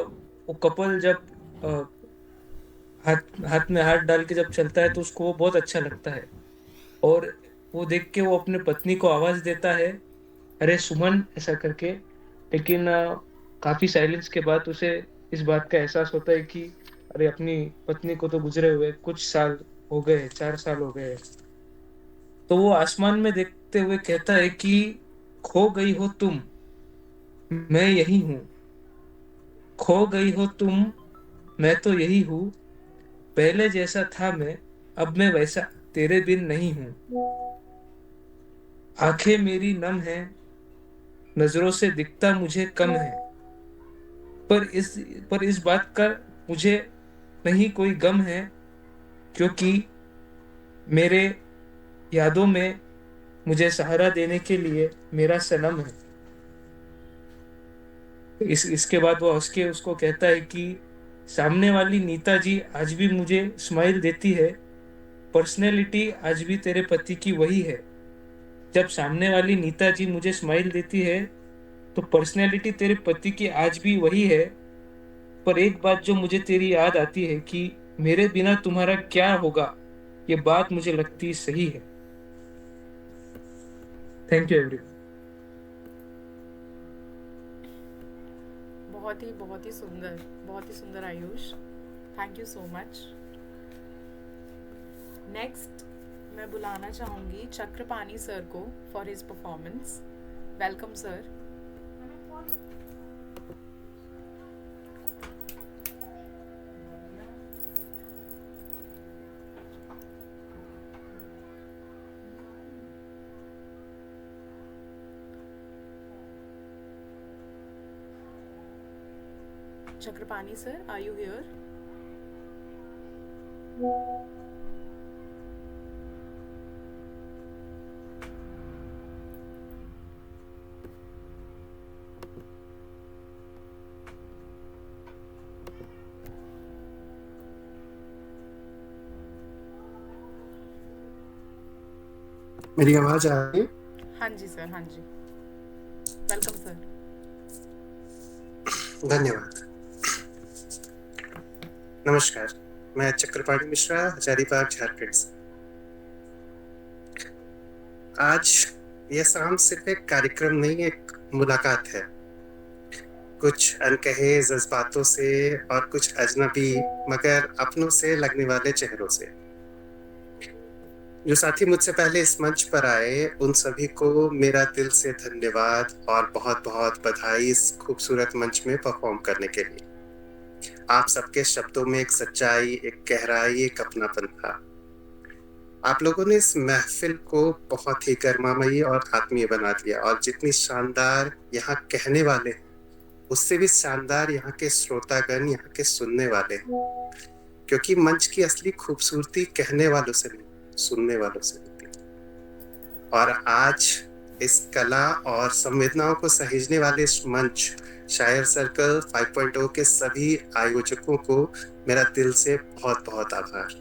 वो कपल जब हाथ में हाथ डाल के जब चलता है तो उसको वो बहुत अच्छा लगता है। और वो देख के वो अपने पत्नी को आवाज देता है, अरे सुमन, ऐसा करके। लेकिन काफी साइलेंस के बाद उसे इस बात का एहसास होता है कि अरे अपनी पत्नी को तो गुजरे हुए कुछ साल हो गए, 4 साल हो गए। तो वो आसमान में देखते हुए कहता है कि खो गई हो तुम, मैं यही हूं। खो गई हो तुम, मैं तो यही हूं। पहले जैसा था मैं, अब मैं वैसा तेरे बिन नहीं हूं। आंखें मेरी नम है, नजरों से दिखता मुझे कम है। पर इस बात का मुझे नहीं कोई गम है, क्योंकि मेरे यादों में मुझे सहारा देने के लिए मेरा सनम है। इसके बाद वो हंस के उसको कहता है कि सामने वाली नीता जी आज भी मुझे स्माइल देती है, पर्सनैलिटी आज भी तेरे पति की वही है। जब सामने वाली नीता जी मुझे स्माइल देती है तो पर्सनैलिटी तेरे पति की आज भी वही है। पर एक बात जो मुझे तेरी याद आती है कि मेरे बिना तुम्हारा क्या होगा, ये बात मुझे लगती सही है। Thank you everyone. बहुत ही सुंदर Ayush, thank you so much. Next मैं बुलाना चाहूंगी चक्रपाणी सर को for his performance. Welcome sir. Chakrapani sir, are you here? मेरी आवाज आ रही है? हाँ जी सर, हाँ जी। Welcome sir. धन्यवाद। नमस्कार, मैं चक्रपाणी मिश्रा, हजारीबाग, झारखंड से। आज यह शाम सिर्फ एक कार्यक्रम नहीं, एक मुलाकात है। कुछ अनकहे जज्बातों से और कुछ अजनबी मगर अपनों से लगने वाले चेहरों से। जो साथी मुझसे पहले इस मंच पर आए उन सभी को मेरा दिल से धन्यवाद और बहुत बहुत बधाई इस खूबसूरत मंच में परफॉर्म करने के लिए। आप सबके शब्दों में एक सच्चाई, एक गहराई, एक अपनापन था। आप लोगों ने इस महफिल को बहुत ही गर्मामयी और आत्मीय बना दिया। और जितनी शानदार यहाँ कहने वाले हैं उससे भी शानदार यहाँ के श्रोतागण, यहाँ के सुनने वाले हैं। क्योंकि मंच की असली खूबसूरती कहने वालों से नहीं, सुनने वालों से होती है। और आज इस कला और संवेदनाओं को सहेजने वाले इस मंच शायर सर्कल 5.0 के सभी आयोजकों को मेरा दिल से बहुत बहुत आभार।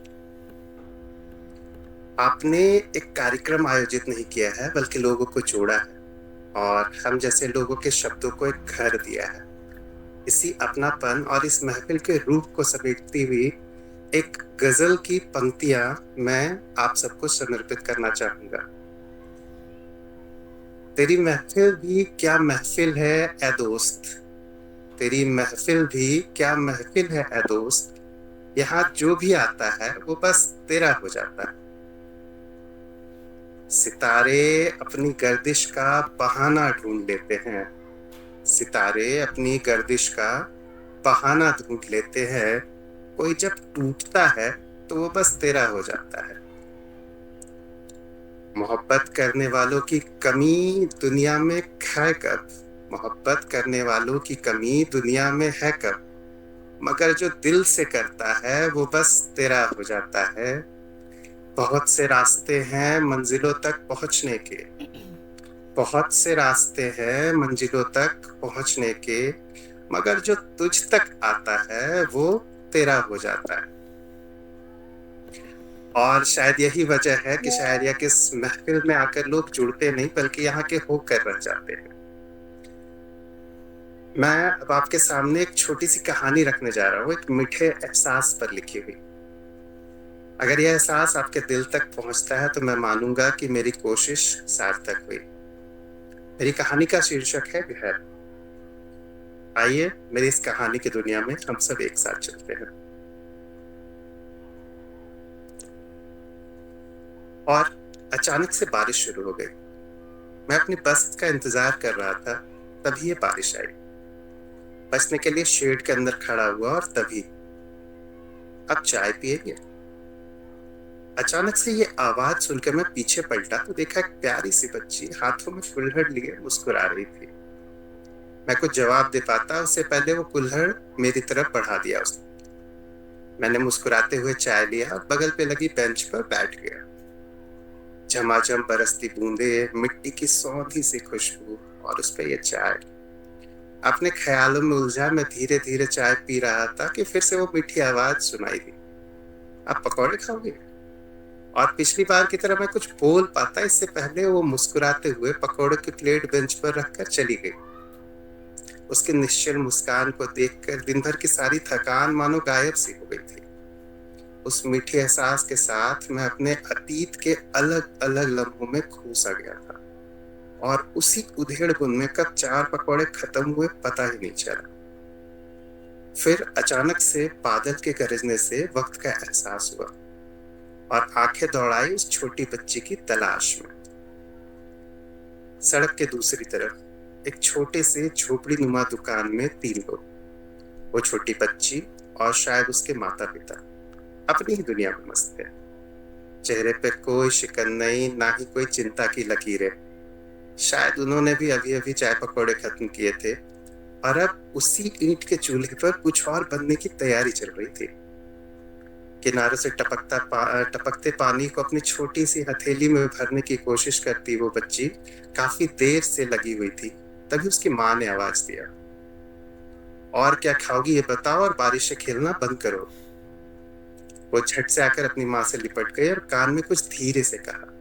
आपने एक कार्यक्रम आयोजित नहीं किया है बल्कि लोगों को जोड़ा है और हम जैसे लोगों के शब्दों को एक घर दिया है। इसी अपनापन और इस महफिल के रूप को समेटती हुई एक गजल की पंक्तियां मैं आप सबको समर्पित करना चाहूंगा। तेरी महफिल भी क्या महफिल है ए दोस्त, तेरी महफिल भी क्या महफिल है ए दोस्त, यहाँ जो भी आता है वो बस तेरा हो जाता है। सितारे अपनी गर्दिश का बहाना ढूंढ लेते हैं, सितारे अपनी गर्दिश का बहाना ढूंढ लेते हैं, कोई जब टूटता है तो वो बस तेरा हो जाता है। मोहब्बत करने वालों की कमी दुनिया में है कब, मोहब्बत करने वालों की कमी दुनिया में है कब, मगर जो दिल से करता है वो बस तेरा हो जाता है। बहुत से रास्ते हैं मंजिलों तक पहुंचने के, बहुत से रास्ते हैं मंजिलों तक पहुंचने के, मगर जो तुझ तक आता है वो तेरा हो जाता है। और शायद यही वजह है कि शायरिया के इस महफिल में आकर लोग जुड़ते नहीं बल्कि यहाँ के होकर रह जाते हैं। मैं अब आपके सामने एक छोटी सी कहानी रखने जा रहा हूँ, एक मीठे एहसास पर लिखी हुई। अगर यह एहसास आपके दिल तक पहुंचता है तो मैं मानूंगा कि मेरी कोशिश सार्थक हुई। मेरी कहानी का शीर्षक है घर। आइए मेरी इस कहानी की दुनिया में हम सब एक साथ चलते हैं। और अचानक से बारिश शुरू हो गई। मैं अपनी बस का इंतजार कर रहा था, तभी ये बारिश आई। बसने के लिए शेड के अंदर खड़ा हुआ और तभी, अब चाय पिएंगे? अचानक से ये आवाज सुनकर मैं पीछे पलटा तो देखा एक प्यारी सी बच्ची हाथों में कुल्हड़ लिए मुस्कुरा रही थी। मैं कुछ जवाब दे पाता उससे पहले वो कुल्हड़ मेरी तरफ बढ़ा दिया उसने। मैंने मुस्कुराते हुए चाय लिया, बगल पे लगी बेंच पर बैठ गया। झमाझम बरसती बूंदे, मिट्टी की सौंधी सी खुशबू और उस पे ये चाय। अपने ख्यालों में उलझा मैं धीरे धीरे चाय पी रहा था कि फिर से वो मीठी आवाज सुनाई दी, आप पकौड़े खाओगे? और पिछली बार की तरह मैं कुछ बोल पाता इससे पहले वो मुस्कुराते हुए पकौड़े की प्लेट बेंच पर रखकर चली गई। उसके निश्चल मुस्कान को देखकर दिन भर की सारी थकान मानो गायब सी हो गई थी। उस मीठे एहसास के साथ मैं अपने अतीत के अलग अलग लम्हों में खो सा गया था और उसी उधेड़-बुन में कब 4 पकौड़े खत्म हुए पता ही नहीं चला। फिर अचानक से बादल के गरजने से वक्त का एहसास हुआ और आंखें दौड़ाई उस छोटी बच्ची की तलाश में। सड़क के दूसरी तरफ एक छोटे से झोपड़ी नुमा दुकान में 3 लोग, वो छोटी बच्ची और शायद उसके माता पिता अपनी ही दुनिया में मस्त है। चेहरे पे कोई शिकन नहीं, ना ही कोई चिंता की लकीरें। शायद उन्होंने भी अभी अभी चाय पकौड़े खत्म किए थे और अब उसी ईंट के चूल्हे पर कुछ और बनने की तैयारी चल रही थी। किनारों से टपकते पानी को अपनी छोटी सी हथेली में भरने की कोशिश करती वो बच्ची काफी देर से लगी हुई थी। तभी उसकी माँ ने आवाज दिया, और क्या खाओगी ये बताओ और बारिश से खेलना बंद करो। वो झट से आकर अपनी माँ से लिपट गई और कान में कुछ धीरे से कहा।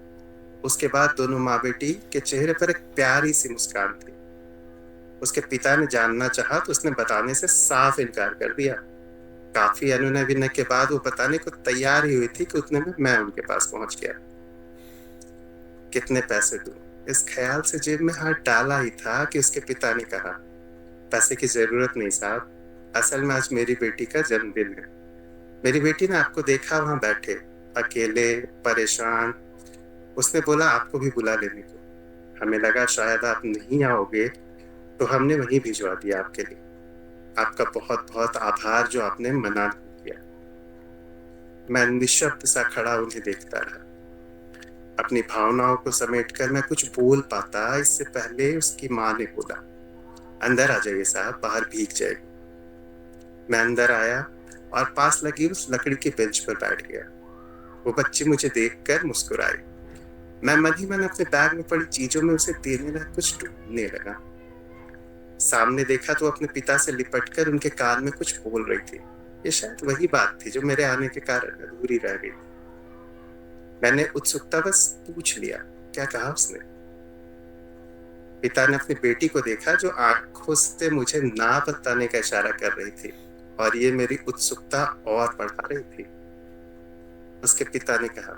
उसके बाद दोनों माँ बेटी के चेहरे पर एक प्यारी सी मुस्कान थी। उसके पिता ने जानना चाहा तो उसने बताने से साफ इनकार कर दिया। काफी अनुनय विनय के बाद वो बताने को तैयार ही हुई थी कि उतने में मैं उनके पास पहुंच गया। कितने पैसे दूं? इस ख्याल से जेब में हाथ डाला ही था कि उसके पिता ने कहा, पैसे की जरूरत नहीं साहब, असल में आज मेरी बेटी का जन्मदिन है। मेरी बेटी ने आपको देखा वहां बैठे अकेले परेशान, उसने बोला आपको भी बुला लेने को। हमें लगा शायद आप नहीं आओगे तो हमने वहीं भिजवा दिया आपके लिए। आपका बहुत बहुत आभार जो आपने मना नहीं किया। मैं निशब्द सा खड़ा उन्हें देखता रहा। अपनी भावनाओं को समेटकर मैं कुछ बोल पाता इससे पहले उसकी माँ ने बोला, अंदर आ जाइए साहब, बाहर भीग जाएगी। मैं अंदर आया और पास लगी उस लकड़ी के बेंच पर बैठ गया। वो बच्ची मुझे देखकर मुस्कुराई। मैं मन ही मन अपने बैग में पड़ी चीजों में उसे देने लगा, कुछ ढूंढने लगा। सामने देखा तो अपने पिता से लिपटकर उनके कान में कुछ बोल रही थी। ये शायद वही बात थी जो मेरे आने के कारण अधूरी रह गई। मैंने उत्सुकता बस पूछ लिया, क्या कहा उसने? पिता ने अपनी बेटी को देखा जो आंखों से मुझे ना बताने का इशारा कर रही थी और ये मेरी उत्सुकता और बढ़ा रही थी। उसके पिता ने कहा,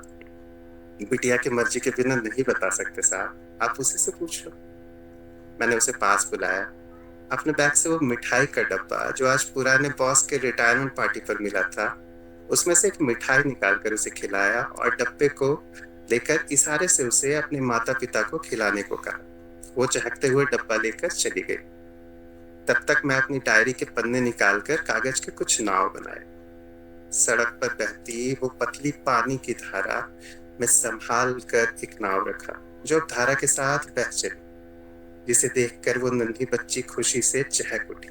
बिटिया की मर्जी के बिना नहीं बता सकते साहब, आप उसी से पूछ लो। मैंने उसे पास बुलाया। अपने बैग से वो मिठाई का डब्बा जो आज पुराने बॉस के रिटायरमेंट पार्टी पर मिला था, उसमें से एक मिठाई निकालकर उसे खिलाया और डब्बे को लेकर इशारे से उसे अपने माता पिता को खिलाने को कहा। वो चहकते हुए डब्बा लेकर चली गई। तब तक मैं अपनी डायरी के पन्ने निकालकर कागज के कुछ नाव बनाए। सड़क पर बहती वो पतली पानी की धारा में संभाल कर एक नाव रखा जो अब धारा के साथ बह चली, जिसे देखकर वो नन्ही बच्ची खुशी से चहक उठी।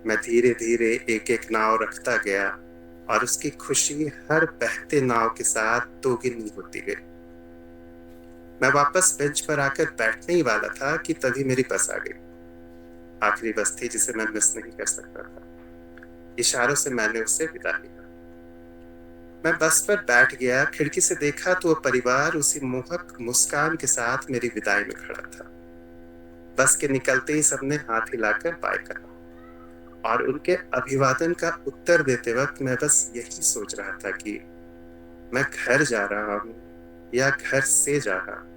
मैं धीरे धीरे एक एक नाव रखता गया और उसकी खुशी हर बहते नाव के साथ दोगुनी होती गई। मैं वापस बेंच पर आकर बैठने ही वाला था कि तभी मेरी बस आ गई। आखिरी बस थी जिसे मैं मिस नहीं कर सकता था। इशारों से मैंने उससे विदा लिया। मैं बस पर बैठ गया। खिड़की से देखा तो वो परिवार उसी मोहक मुस्कान के साथ मेरी विदाई में खड़ा था। बस के निकलते ही सबने हाथ हिलाकर बाय कहा और उनके अभिवादन का उत्तर देते वक्त मैं बस यही सोच रहा था कि मैं घर जा रहा हूं या घर से जा रहा हूं।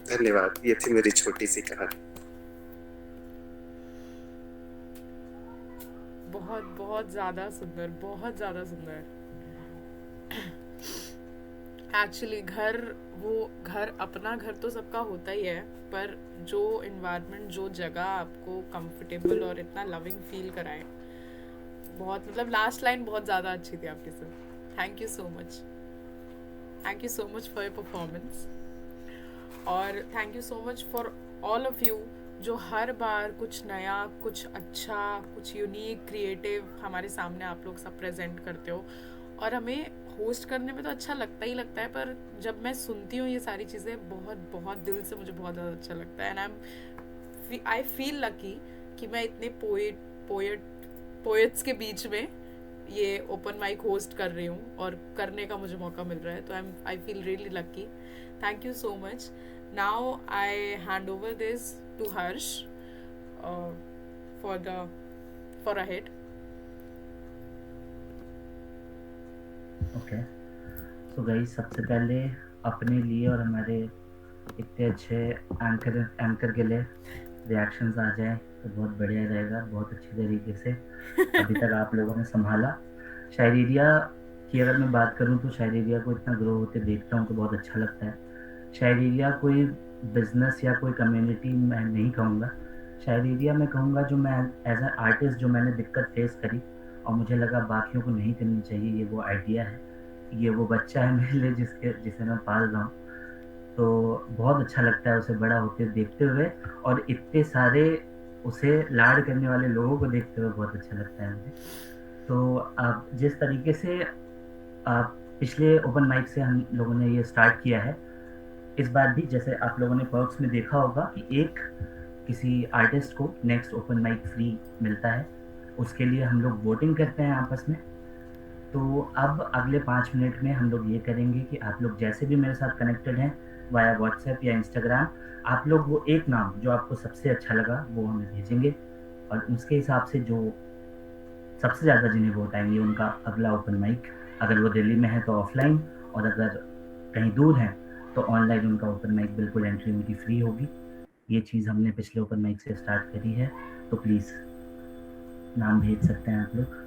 धन्यवाद। ये थी मेरी छोटी सी कहानी। बहुत बहुत ज़्यादा सुंदर, बहुत ज़्यादा सुंदर। एक्चुअली घर अपना घर तो सबका होता ही है, पर जो इन्वायरमेंट, जो जगह आपको कंफर्टेबल और इतना लविंग फील कराए, बहुत, मतलब लास्ट लाइन बहुत ज़्यादा अच्छी थी आपकी sir. Thank you so much, thank you so much for your performance, और thank you so much for all of you जो हर बार कुछ नया, कुछ अच्छा, कुछ यूनिक, क्रिएटिव हमारे सामने आप लोग सब प्रेजेंट करते हो। और हमें होस्ट करने में तो अच्छा लगता ही लगता है, पर जब मैं सुनती हूँ ये सारी चीज़ें, बहुत बहुत दिल से मुझे बहुत ज़्यादा अच्छा लगता है। एंड आई फील लकी कि मैं इतने पोएट्स के बीच में ये ओपन माइक होस्ट कर रही हूँ और करने का मुझे मौका मिल रहा है, तो I feel really lucky. Thank you so much. Now I hand over this to Harsh for ahead. Okay, so guys, सबसे पहले अपने लिए और हमारे इतने अच्छे एंकर के लिए रिएक्शंस आ जाए तो बहुत बढ़िया रहेगा। बहुत अच्छी तरीके से अभी तक आप लोगों ने संभाला। शायरी एरिया की अगर मैं बात करूं तो शायरी एरिया को इतना ग्रो होते देखता हूं तो बहुत अच्छा लगता है। शायरी एरिया कोई बिजनेस या कोई कम्युनिटी मैं नहीं कहूँगा। शायरी एरिया मैं कहूँगा जो मैं एज एन आर्टिस्ट जो मैंने दिक्कत फेस करी और मुझे लगा बाकियों को नहीं करनी चाहिए, ये वो आइडिया है, ये वो बच्चा है मेरे लिए जिसे मैं पाल रहा हूँ। तो बहुत अच्छा लगता है उसे बड़ा होते देखते हुए, और इतने सारे उसे लाड करने वाले लोगों को देखते हुए बहुत अच्छा लगता है मुझे। तो आप जिस तरीके से आप पिछले ओपन माइक से हम लोगों ने ये स्टार्ट किया है, इस बार भी जैसे आप लोगों ने पर्क्स में देखा होगा कि एक किसी आर्टिस्ट को नेक्स्ट ओपन माइक फ्री मिलता है, उसके लिए हम लोग वोटिंग करते हैं आपस में। तो अब अगले 5 मिनट में हम लोग ये करेंगे कि आप लोग जैसे भी मेरे साथ कनेक्टेड हैं वाया व्हाट्सएप या इंस्टाग्राम, आप लोग वो एक नाम जो आपको सबसे अच्छा लगा वो हमें भेजेंगे, और उसके हिसाब से जो सबसे ज़्यादा जिन्हें वोट आएंगे उनका अगला ओपन माइक, अगर वो दिल्ली में है तो ऑफलाइन, और अगर कहीं दूर है तो ऑनलाइन उनका ओपन माइक बिल्कुल एंट्री उनकी फ्री होगी। ये चीज़ हमने पिछले ओपन माइक से स्टार्ट करी है, तो प्लीज़ नाम भेज सकते हैं आप लोग।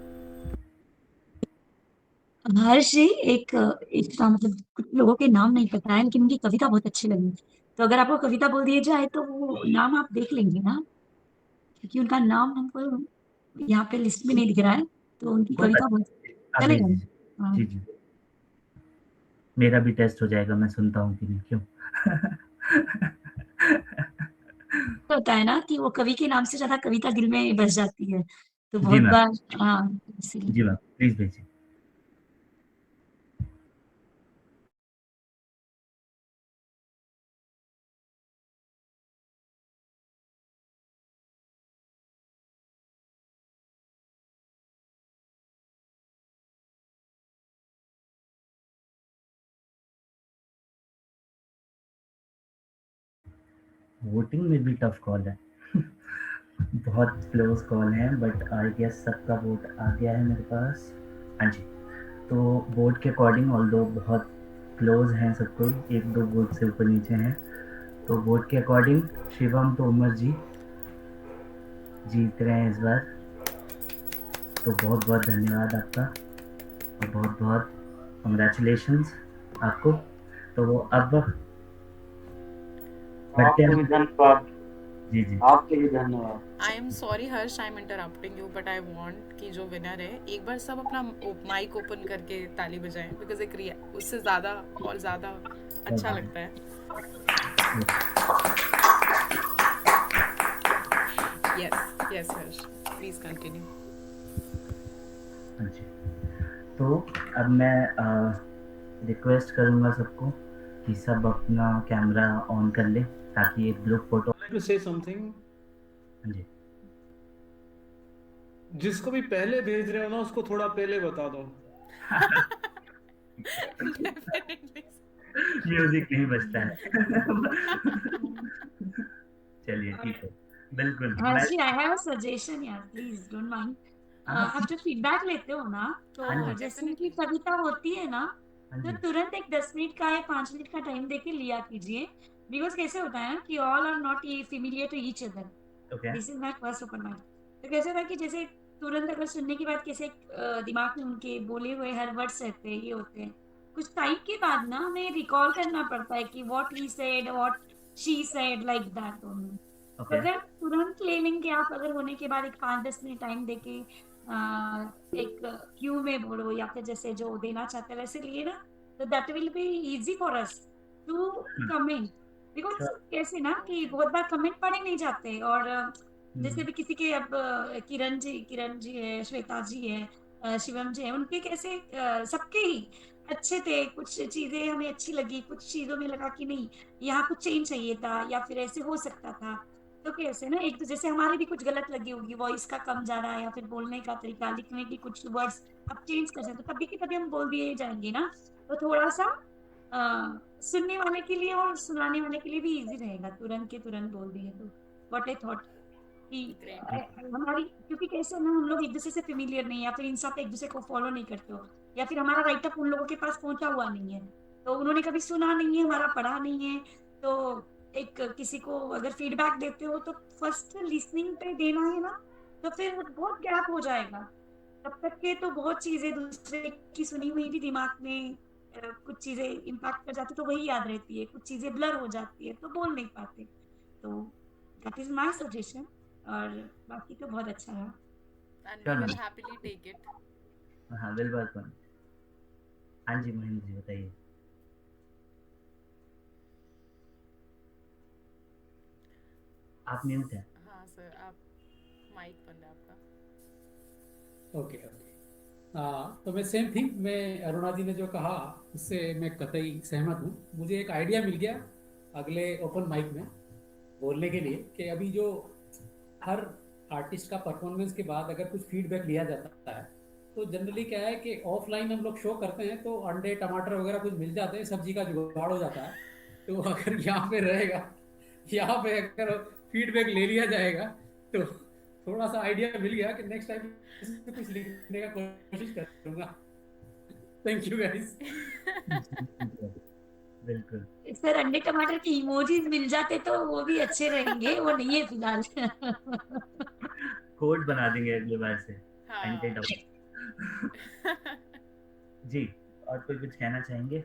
हर्ष जी, एक मतलब कुछ लोगों के नाम नहीं पता है लेकिन उनकी कविता बहुत अच्छी लगी, तो अगर आपको कविता बोल दिया जाए तो वो नाम आप देख लेंगे ना, क्योंकि उनका नाम हमको यहाँ पे लिस्ट में नहीं दिख रहा है, तो उनकी कविता बहुत आप भेज चलेगा। दीजिए। हाँ, जी जी, मेरा भी टेस्ट हो जाएगा, मैं सुनता हूँ कि नहीं, क्यों। तो होता है ना कि वो कवि के नाम से ज्यादा कविता दिल में बस जाती है, तो जी बहुत मैम, बार, हाँ, जी इसीलिए। मैम, प्लीज़ भेजिए। वोटिंग में भी टफ कॉल है। बहुत क्लोज कॉल है, बट आई गेस सबका वोट आ गया है मेरे पास। हाँ जी, तो बोर्ड के अकॉर्डिंग ऑल्दो बहुत क्लोज हैं सब कोई, 1-2 बोर्ड से ऊपर नीचे हैं, तो बोर्ड के अकॉर्डिंग शिवम तो उमर जी जीत रहे हैं इस बार। तो बहुत बहुत धन्यवाद आपका और बहुत बहुत कंग्रेचुलेशंस आपको। तो अब बढ़ते आपको भी हैं। धन्यवाद। जी जी आपके भी धन्यवाद। I am sorry Harsh, I am interrupting you, but I want कि जो विनर है एक बार सब अपना माइक ओपन करके ताली बजाएं, बिकॉज एक उससे ज़्यादा और ज़्यादा अच्छा लगता है। Yes yes Harsh, please continue. हाँ जी, तो अब मैं रिक्वेस्ट करूँगा सबको कि सब अपना कैमरा ऑन कर ले ताकि एक group photo. To say something, हाँ जी, जिसको भी पहले भेज रहे हो ना उसको थोड़ा पहले बता दो। म्यूजिक नहीं बजता है। चलिए ठीक है, बिल्कुल। Actually, I have a suggestion यार, please don't mind. आप जो फीडबैक लेते हो ना, तो हाँ जी। जैसे कि कविता होती है ना, हाँ तो जी, तुरंत एक 10 मिनट का या 5 मिनट का टाइम देके लिया कीजिए, बिकॉज कैसे होता है कि all are not familiar to each other. Okay, this is my first open mind. तो कैसे होता है कि जैसे तुरंत अगर सुनने के बाद कैसे दिमाग में उनके बोले हुए हर वर्ड्स रहते हैं, ये होते हैं, कुछ टाइम के बाद ना हमें रिकॉल करना पड़ता है कि what he said, what she said, like that only. Okay, अगर तुरंत ले लेंगे आप, अगर होने के बाद एक 5-10 मिनट टाइम देके एक क्यू में बोलो या फिर जैसे जो देना चाहते हैं वैसे लिए ना, तो that will be easy for us to comment. Because कैसे ना कि बहुत बार कमेंट पढ़े नहीं जाते, और जैसे भी किसी के अब किरण जी है, श्वेता जी है, शिवम जी है, उनके कैसे सबके ही अच्छे थे, कुछ चीजें हमें अच्छी लगी, कुछ चीजों में लगा कि नहीं यहाँ कुछ चेंज चाहिए था या फिर ऐसे हो सकता था। तो कैसे ना एक तो जैसे हमारी भी कुछ गलत लगी होगी, वॉइस का कम जा रहा है या फिर बोलने का तरीका, लिखने की कुछ वर्ड्स अब चेंज कर सकते, तो कभी की कभी हम बोल दिए जाएंगे ना, तो थोड़ा सा सुनने वाले के लिए और सुनाने वाले के लिए भी इजी रहेगा, तुरंत के तुरंत बोल दिए तो। व्हाट आई थॉट कि हमारी, क्योंकि कैसे ना हम लोग एक दूसरे से फेमिलियर नहीं, या फिर इंस्टा पे एक दूसरे को फॉलो नहीं करते हो, या फिर हमारा राइट अप उन लोगों के पास पहुंचा हुआ नहीं है, तो उन्होंने कभी सुना नहीं है, हमारा पढ़ा नहीं है। तो एक किसी को अगर फीडबैक देते हो तो फर्स्ट लिसनिंग पे देना है ना, तो फिर बहुत गैप हो जाएगा, तब तक के तो बहुत चीजें दूसरे की सुनी हुई भी दिमाग में कुछ चीजें इम्पैक्ट कर जाती, तो वही याद रहती है, कुछ चीजें ब्लर हो जाती है, तो बोल नहीं पाते। तो दैट इज माय सजेशन, और बाकी तो बहुत अच्छा रहा। And we will happily take it. हाँ बिल्कुल। हाँ जी महेंद्र जी बताइए। आप म्यूट हैं। हाँ सर, आप माइक बंद है आपका। ओके ओके, तो मैं सेम थिंग, मैं अरुणा जी ने जो कहा उससे मैं कतई सहमत हूँ। मुझे एक आइडिया मिल गया अगले ओपन माइक में बोलने के लिए कि अभी जो हर आर्टिस्ट का परफॉर्मेंस के बाद अगर कुछ फीडबैक लिया जाता है, तो जनरली क्या है कि ऑफलाइन हम लोग शो करते हैं तो अंडे टमाटर वगैरह कुछ मिल जाते हैं, सब्जी का जुगाड़ हो जाता है। तो अगर यहाँ पे रहेगा, यहाँ पे अगर फीडबैक ले लिया जाएगा, तो थोड़ा सा आइडिया मिल गया कि नेक्स्ट टाइम कुछ लिखने का कोशिश करूंगा। Thank you guys. बिल्कुल सर, अंडे टमाटर की इमोजीज मिल जाते तो वो भी अच्छे रहेंगे, वो नहीं है फिलहाल। कोड बना देंगे अगली बार से। हाँ। जी, और कोई कुछ कहना चाहेंगे?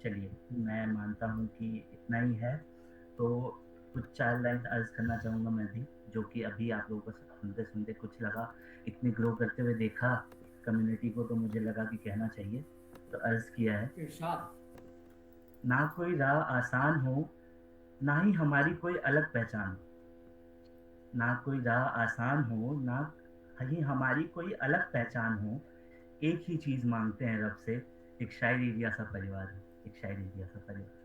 चलिए, मैं मानता हूँ कि इतना ही है। तो कुछ 4 लाइन अर्ज करना चाहूँगा मैं भी, जो कि अभी आप लोगों को सुनते सुनते कुछ लगा, इतनी ग्रो करते हुए देखा कम्युनिटी को, तो मुझे लगा कि कहना चाहिए, तो अर्ज किया है। ना कोई राह आसान हो, ना ही हमारी कोई अलग पहचान। ना कोई राह आसान हो, ना ही हमारी कोई अलग पहचान हो, एक ही चीज मांगते हैं रब से, एक शायरी दिया सा परिवार, एक शायरी दिया सा परिवार।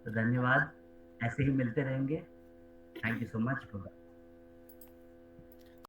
तो धन्यवाद, ऐसे ही मिलते रहेंगे। Thank you so much.